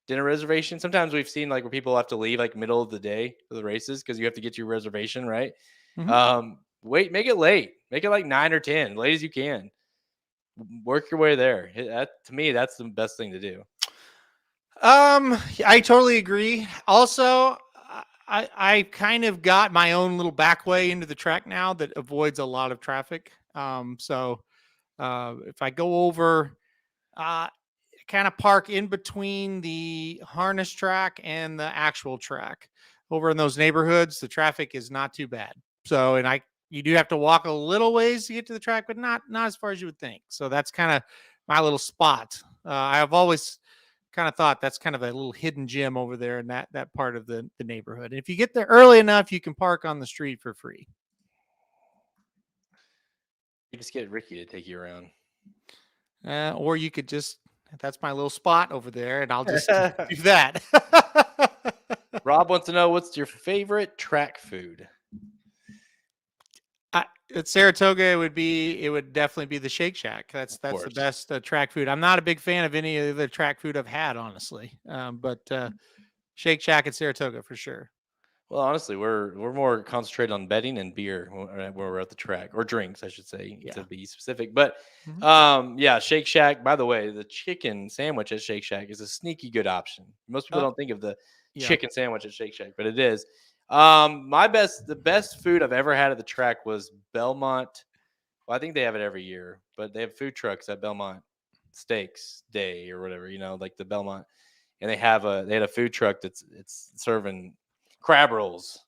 dinner reservation. Sometimes we've seen like where people have to leave like middle of the day for the races because you have to get your reservation right. Make it late. Make it like 9 or 10, late as you can. Work your way there. To me, that's the best thing to do. I totally agree. Also, I kind of got my own little back way into the track now that avoids a lot of traffic. So if I go over, kind of park in between the harness track and the actual track over in those neighborhoods, the traffic is not too bad. So, and you do have to walk a little ways to get to the track, but not as far as you would think. So that's kind of my little spot. I've always kind of thought that's kind of a little hidden gem over there in that part of the neighborhood. And if you get there early enough, you can park on the street for free. You just get Ricky to take you around. Or you could that's my little spot over there, and I'll just do that. Rob wants to know, what's your favorite track food? At Saratoga, it would definitely be the Shake Shack. That's the best track food. I'm not a big fan of any of the track food I've had, honestly. But Shake Shack at Saratoga for sure. Well, honestly, we're more concentrated on betting and beer when we're at the track, or drinks, I should say, to be specific. But Shake Shack. By the way, the chicken sandwich at Shake Shack is a sneaky good option. Most people don't think of the chicken sandwich at Shake Shack, but it is. The best food I've ever had at the track was Belmont. Well, I think they have it every year, but they have food trucks at Belmont Steaks Day or whatever, like the Belmont, and they had a food truck it's serving crab rolls,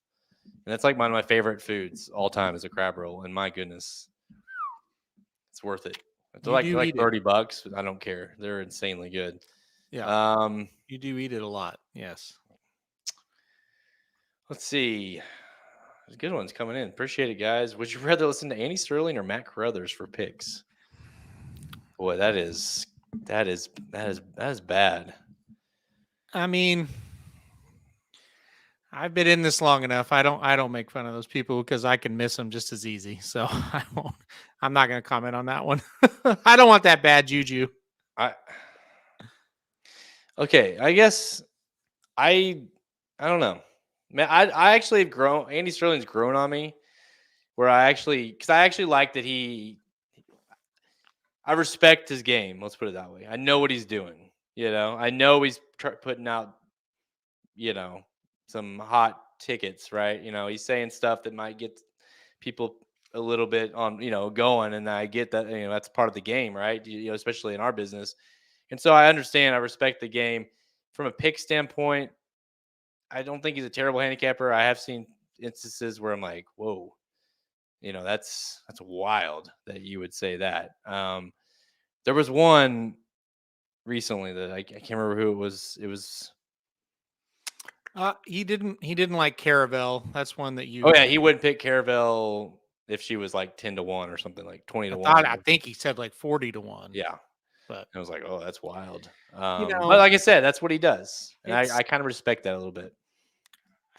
and it's like one of my favorite foods all time is a crab roll, and my goodness, it's worth it. They're like $30. I don't care. They're insanely good. Yeah. You do eat it a lot. Yes. Let's see. There's good ones coming in. Appreciate it, guys. Would you rather listen to Andy Sterling or Matt Carruthers for picks? Boy, that is bad. I mean, I've been in this long enough. I don't make fun of those people because I can miss them just as easy. So I'm not going to comment on that one. I don't want that bad juju. Okay, I guess I don't know. Man, I actually have grown. Andy Sterling's grown on me, because I actually like that I respect his game. Let's put it that way. I know what he's doing. I know he's putting out, some hot tickets, right? He's saying stuff that might get people a little bit on, going, and I get that, that's part of the game, right? Especially in our business, And so I understand, I respect the game. From a pick standpoint, I don't think he's a terrible handicapper. I have seen instances where I'm like, whoa, that's wild that you would say that. There was one recently that I can't remember who it was. It was He didn't like Caravel. That's one that oh yeah, he wouldn't pick Caravel if she was like 10-1 or something, like 20-1. I think he said like 40-1. Yeah. But I was like, oh, that's wild. you But know, like I said, that's what he does. And it's I kind of respect that a little bit.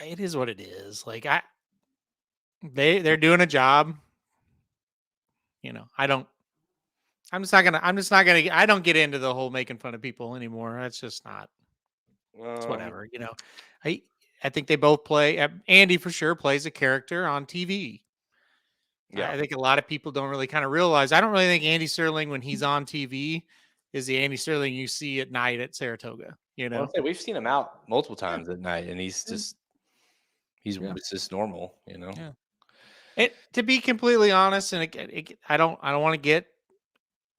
it is what it is. Like they're doing a job. I'm just not gonna I don't get into the whole making fun of people anymore. That's just not, it's whatever. I think they both play. Andy for sure plays a character on TV. Yeah. I think a lot of people don't really kind of realize. I don't really think Andy Sterling, when he's on TV, is the Andy Sterling you see at night at Saratoga. Well, we've seen him out multiple times at night, and he's just it's just normal. Yeah. To be completely honest, and I don't want to get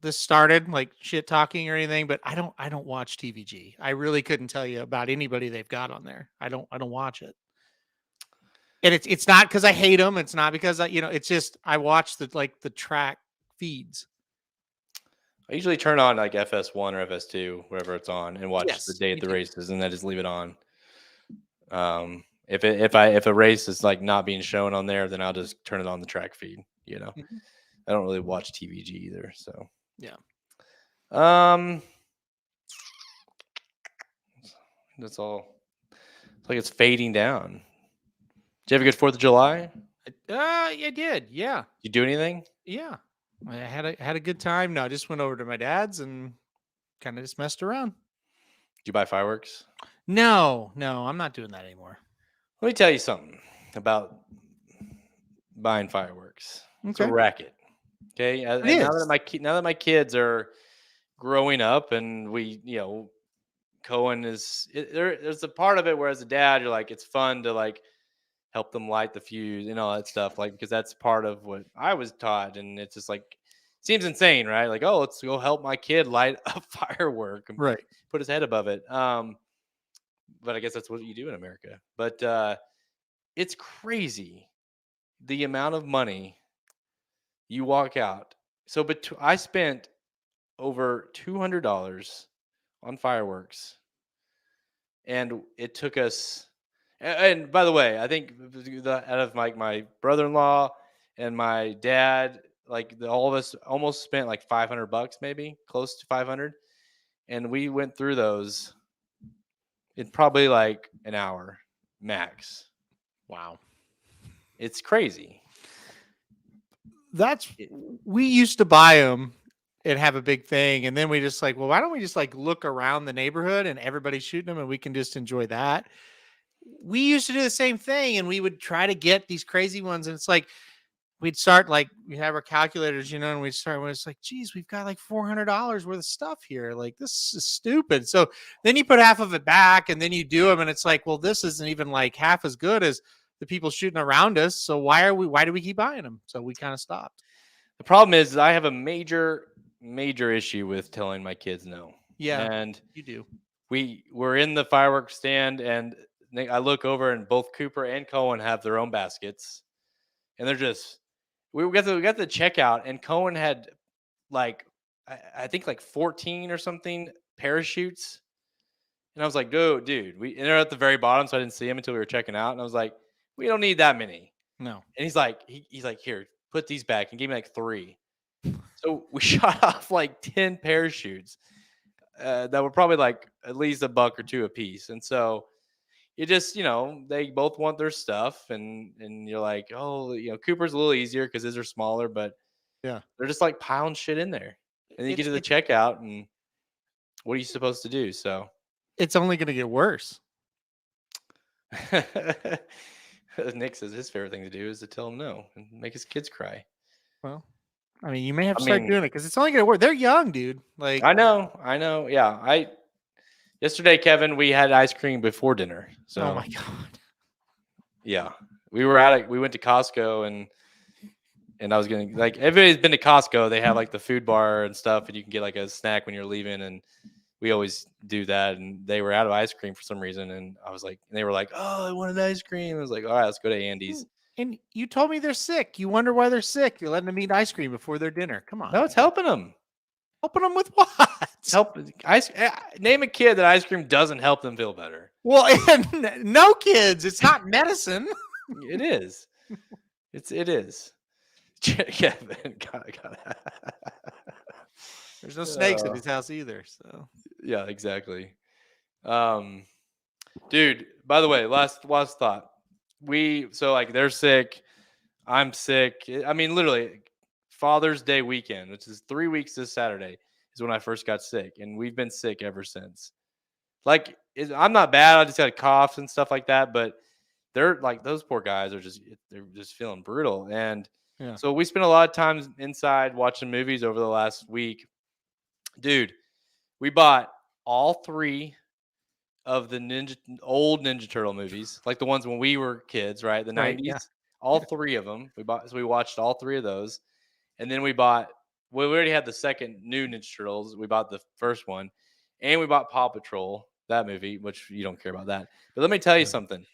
this started like shit talking or anything, but I don't watch TVG. I really couldn't tell you about anybody they've got on there. I don't watch it. And it's not because I hate them. It's not because it's just I watch the track feeds. I usually turn on like FS1 or FS2, wherever it's on, and watch the day at the races, and then just leave it on. If a race is like not being shown on there, then I'll just turn it on the track feed. Mm-hmm. I don't really watch TVG either, so yeah. That's all. It's like it's fading down. Did you have a good 4th of July? I did. Yeah. You do anything? Yeah. I had a good time. No, I just went over to my dad's and kind of just messed around. Did you buy fireworks? No, I'm not doing that anymore. Let me tell you something about buying fireworks. Okay. It's a racket. Okay. Now that my kids are growing up, and Cohen there's a part of it where as a dad, you're like, it's fun to like help them light the fuse and all that stuff, like, because that's part of what I was taught. And it's just like, seems insane, right? Like, oh, let's go help my kid light a firework and put his head above it. But I guess that's what you do in America. But it's crazy the amount of money you walk out. So I spent over $200 on fireworks, and it took us. And by the way, I think out of my brother-in-law and my dad, like all of us almost spent like $500, maybe close to 500. And we went through those in probably like an hour max. Wow. It's crazy. We used to buy them and have a big thing. And then we just like, well, why don't we just like look around the neighborhood and everybody's shooting them and we can just enjoy that. We used to do the same thing, and we would try to get these crazy ones. And it's like, we'd start like, we have our calculators, and we'd start when it's like, geez, we've got like $400 worth of stuff here. Like, this is stupid. So then you put half of it back and then you do them. And it's like, well, this isn't even like half as good as the people shooting around us. So why do we keep buying them? So we kind of stopped. The problem is I have a major issue with telling my kids no. Yeah. And you do. We're in the fireworks stand, and I look over, and both Cooper and Cohen have their own baskets, and they're just, we got the checkout, and Cohen had like, I think like 14 or something parachutes. And I was like, dude, and they're at the very bottom, so I didn't see them until we were checking out. And I was like, we don't need that many. No. And he's like, here, put these back, and gave me like 3. So we shot off like 10 parachutes that were probably like at least $1 or $2 a piece. And so you just, they both want their stuff, and you're like, oh, Cooper's a little easier because his are smaller, but yeah, they're just like piling shit in there. And then you get to the checkout, and what are you supposed to do? So it's only going to get worse. Nick says his favorite thing to do is to tell him no and make his kids cry. Well, I mean, you may have to start doing it because it's only going to work. They're young, dude. Like, I know. Yeah. Yesterday, Kevin, we had ice cream before dinner. So, oh my God. Yeah. We went to Costco, and I was like, everybody's been to Costco. They have like the food bar and stuff, and you can get like a snack when you're leaving. And we always do that. And they were out of ice cream for some reason. And I was like, and they were like, oh, I wanted ice cream. I was like, all right, let's go to Andy's. And you told me they're sick. You wonder why they're sick. You're letting them eat ice cream before their dinner. Come on. No, it's helping them. Helping them with what? Name a kid that ice cream doesn't help them feel better. Well, no kids. It's not medicine. It is. It is. Kevin, There's no snakes at his house either. So yeah, exactly. Dude, by the way, last thought. They're sick. I'm sick. I mean, literally, Father's Day weekend, which is 3 weeks this Saturday, is when I first got sick, and we've been sick ever since. Like, I'm not bad. I just had coughs and stuff like that, but they're like, those poor guys they're just feeling brutal. And so we spent a lot of time inside watching movies over the last week. Dude, we bought all 3 of the old Ninja Turtle movies, like the ones when we were kids, right? The 90s. Yeah. All 3 of them. We watched all 3 of those. And then we already had the second new Ninja Turtles. We bought the first one. And we bought Paw Patrol, that movie, which you don't care about that. But let me tell you something.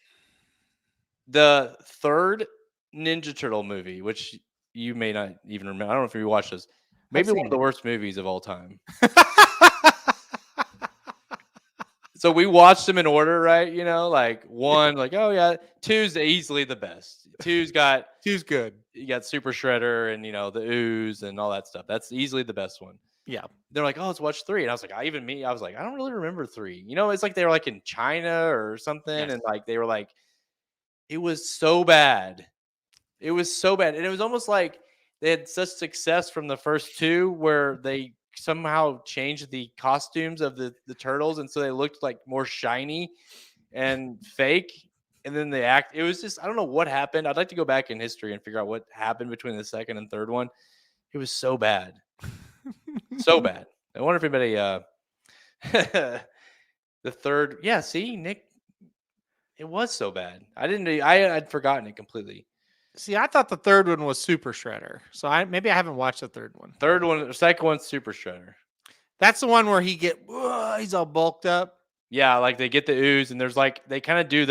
The third Ninja Turtle movie, which you may not even remember. I don't know if you watched this. Maybe one of the worst movies of all time. So we watched them in order, right? You know, like 1, like, oh yeah, 2's easily the best. 2's good. You got Super Shredder and, you know, the ooze and all that stuff. That's easily the best one. Yeah. They're like, oh, let's watch 3. And I was like, I was like, I don't really remember 3. You know, it's like they were like in China or something. Yes. And like, they were like, it was so bad. It was so bad. And it was almost like they had such success from the first 2 where they somehow changed the costumes of the turtles. And so they looked like more shiny and fake. And then it was just, I don't know what happened. I'd like to go back in history and figure out what happened between the second and third one. It was so bad. So bad. I wonder if anybody, the third, yeah, see, Nick, it was so bad. I'd forgotten it completely. See, I thought the third one was Super Shredder. So maybe I haven't watched the third one. The second one's Super Shredder. That's the one where he's all bulked up. Yeah, like they get the ooze and there's like, they kind of do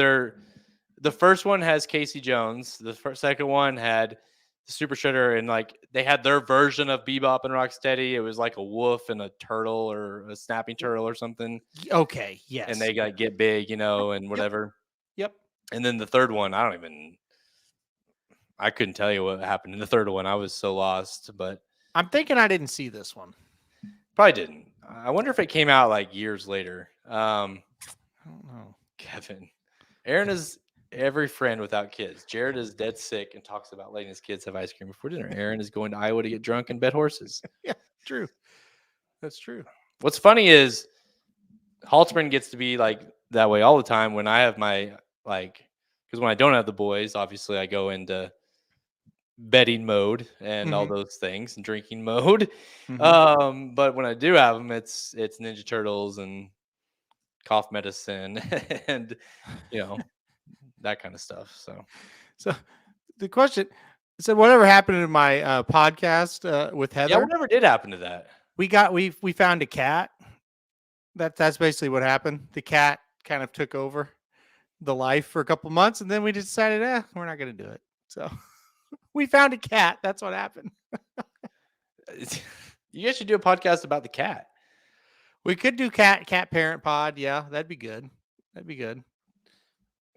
the first one has Casey Jones. The second one had the Super Shredder, and like they had their version of Bebop and Rocksteady. It was like a wolf and a turtle or a snapping turtle or something. Okay, yes. And they got get big, you know, and whatever. Yep. And then the third one, I couldn't tell you what happened in the third one. I was so lost, but I'm thinking I didn't see this one. Probably didn't. I wonder if it came out like years later. I don't know. Kevin, Aaron is every friend without kids. Jared is dead sick and talks about letting his kids have ice cream before dinner. Aaron is going to Iowa to get drunk and bet horses. Yeah, true. That's true. What's funny is Halterman gets to be like that way all the time when I have my because when I don't have the boys, obviously I go into betting mode and all those things and drinking mode. But when I do have them, it's Ninja Turtles and cough medicine and that kind of stuff. So the question said, whatever happened in my podcast with Heather? Yeah, whatever did happen to that? We found a cat. That's basically what happened. The cat kind of took over the life for a couple months, and then we decided, we're not going to do it. So we found a cat. That's what happened. You guys should do a podcast about the cat. We could do cat parent pod. Yeah, that'd be good.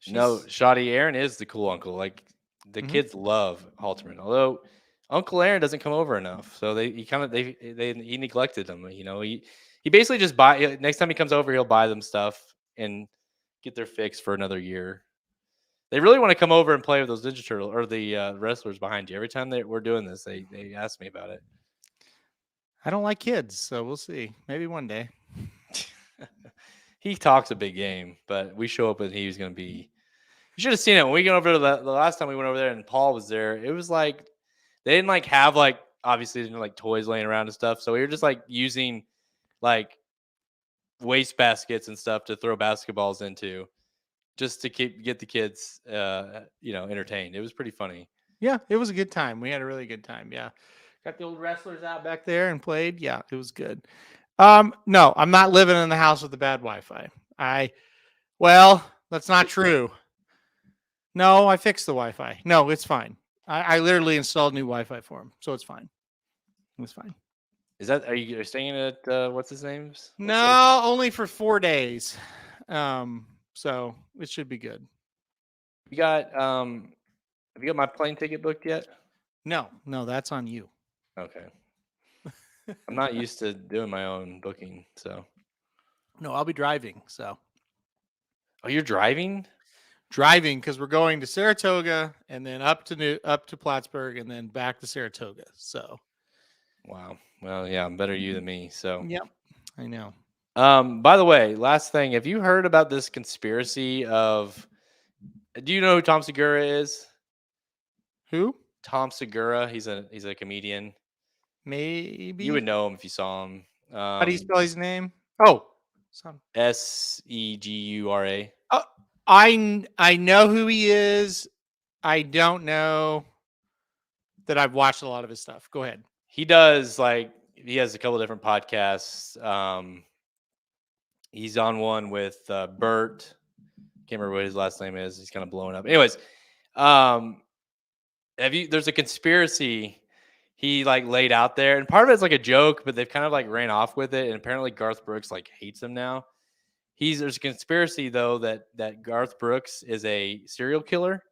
No, Shoddy, Aaron is the cool uncle. Like the kids love Halterman, although Uncle Aaron doesn't come over enough. So he neglected them. He basically just next time he comes over, he'll buy them stuff and get their fix for another year. They really want to come over and play with those Ninja Turtle or the wrestlers behind you. Every time we're doing this, they ask me about it. I don't like kids, so we'll see. Maybe one day. He talks a big game, but we show up and he was going to be. You should have seen it when we went over to the last time we went over there and Paul was there. It was like they didn't have obviously didn't toys laying around and stuff. So we were just using waste baskets and stuff to throw basketballs into, just to get the kids entertained. It was pretty funny. Yeah, it was a good time. We had a really good time. Yeah. Got the old wrestlers out back there and played. Yeah, it was good. No, I'm not living in the house with the bad Wi-Fi. Well, that's not true. No, I fixed the Wi-Fi. No, it's fine. I literally installed new Wi-Fi for him, so it's fine. It's fine. Are you staying at what's his name's? No, only for 4 days. So it should be good. You got have you got my plane ticket booked yet? No, that's on you. Okay. I'm not used to doing my own booking, so. No, I'll be driving. So. Oh, you're driving? Driving because we're going to Saratoga and then up to Plattsburgh and then back to Saratoga. So. Wow. Well, yeah, I'm better you than me. So. Yep, I know. By the way, last thing, have you heard about this conspiracy of? Do you know who Tom Segura is? Who? Tom Segura. He's a comedian. Maybe you would know him if you saw him. How do you spell his name? Oh, Segura. Oh, I know who he is. I don't know that I've watched a lot of his stuff. Go ahead. He has a couple different podcasts. He's on one with Bert. Can't remember what his last name is. He's kind of blowing up. Anyways, there's a conspiracy he laid out there, and part of it's like a joke, but they've kind of ran off with it. And apparently Garth Brooks hates him now. There's a conspiracy though that Garth Brooks is a serial killer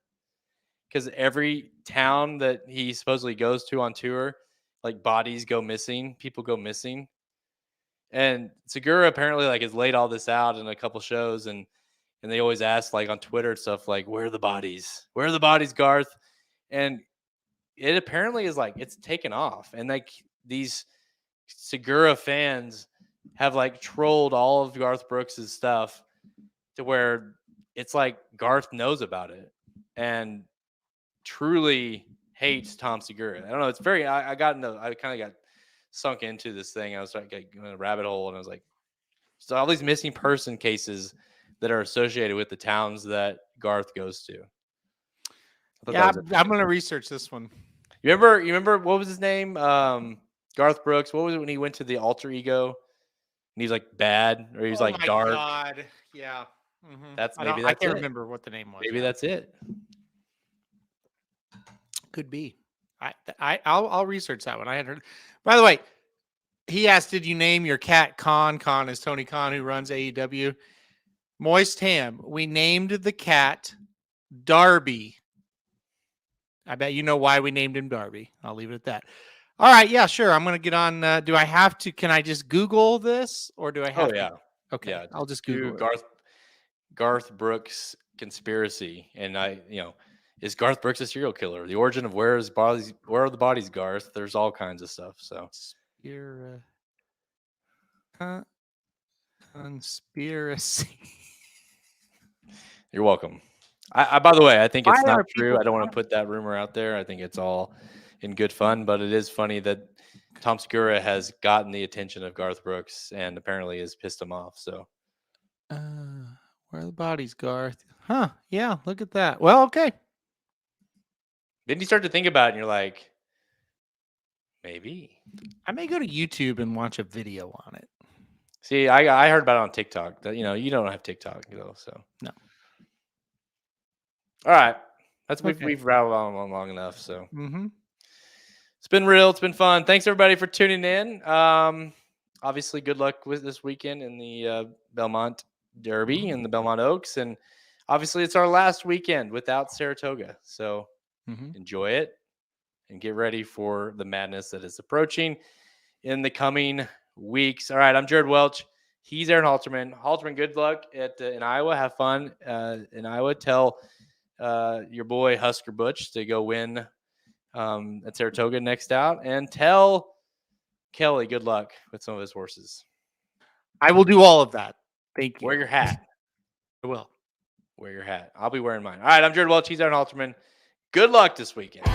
because every town that he supposedly goes to on tour, bodies go missing, people go missing. And Segura apparently has laid all this out in a couple shows, and they always ask on Twitter and stuff where are the bodies? Where are the bodies, Garth? And it apparently is it's taken off, and these Segura fans have trolled all of Garth Brooks's stuff to where it's Garth knows about it and truly hates Tom Segura. I don't know. It's very. I kind of got sunk into this thing. I was in a rabbit hole, and I was like, so all these missing person cases that are associated with the towns that Garth goes to. Yeah, I'm going to research this one. You remember what was his name? Garth Brooks. What was it when he went to the alter ego? And he was bad, or he was dark. God. Yeah. Mm-hmm. I can't remember what the name was. Maybe that's it. Could be. I'll research that one. I hadn't heard. By the way, he asked, "Did you name your cat Khan?" Khan is Tony Khan, who runs AEW. Moist Ham. We named the cat Darby. I bet you know why we named him Darby. I'll leave it at that. All right. Yeah, sure. I'm going to get on. Do I have to? Can I just Google this, or do I have? Oh yeah. To? Okay. Yeah. I'll just Google Garth Brooks conspiracy, and is Garth Brooks a serial killer? The origin of where are the bodies, Garth? There's all kinds of stuff. So you're conspiracy. You're welcome. By the way, I think it's not true. I don't want to put that rumor out there. I think it's all in good fun, but it is funny that Tom Segura has gotten the attention of Garth Brooks and apparently has pissed him off. So, where are the bodies, Garth? Huh? Yeah, look at that. Well, okay. Then you start to think about it, and you're like, maybe I may go to YouTube and watch a video on it. See, I heard about it on TikTok. That you don't have TikTok, so no. All right, we've rattled on long enough. So It's been real. It's been fun. Thanks everybody for tuning in. Obviously, good luck with this weekend in the Belmont Derby and the Belmont Oaks, and obviously it's our last weekend without Saratoga. So enjoy it and get ready for the madness that is approaching in the coming weeks. All right, I'm Jared Welch. He's Aaron Halterman. Halterman, good luck in Iowa. Have fun in Iowa. Tell your boy Husker Butch to go win at Saratoga next out, and tell Kelly good luck with some of his horses. I will do all of that. Thank you. Wear your hat. I will. Wear your hat. I'll be wearing mine. All right, I'm Jared Welch. He's Aaron Halterman. Good luck this weekend.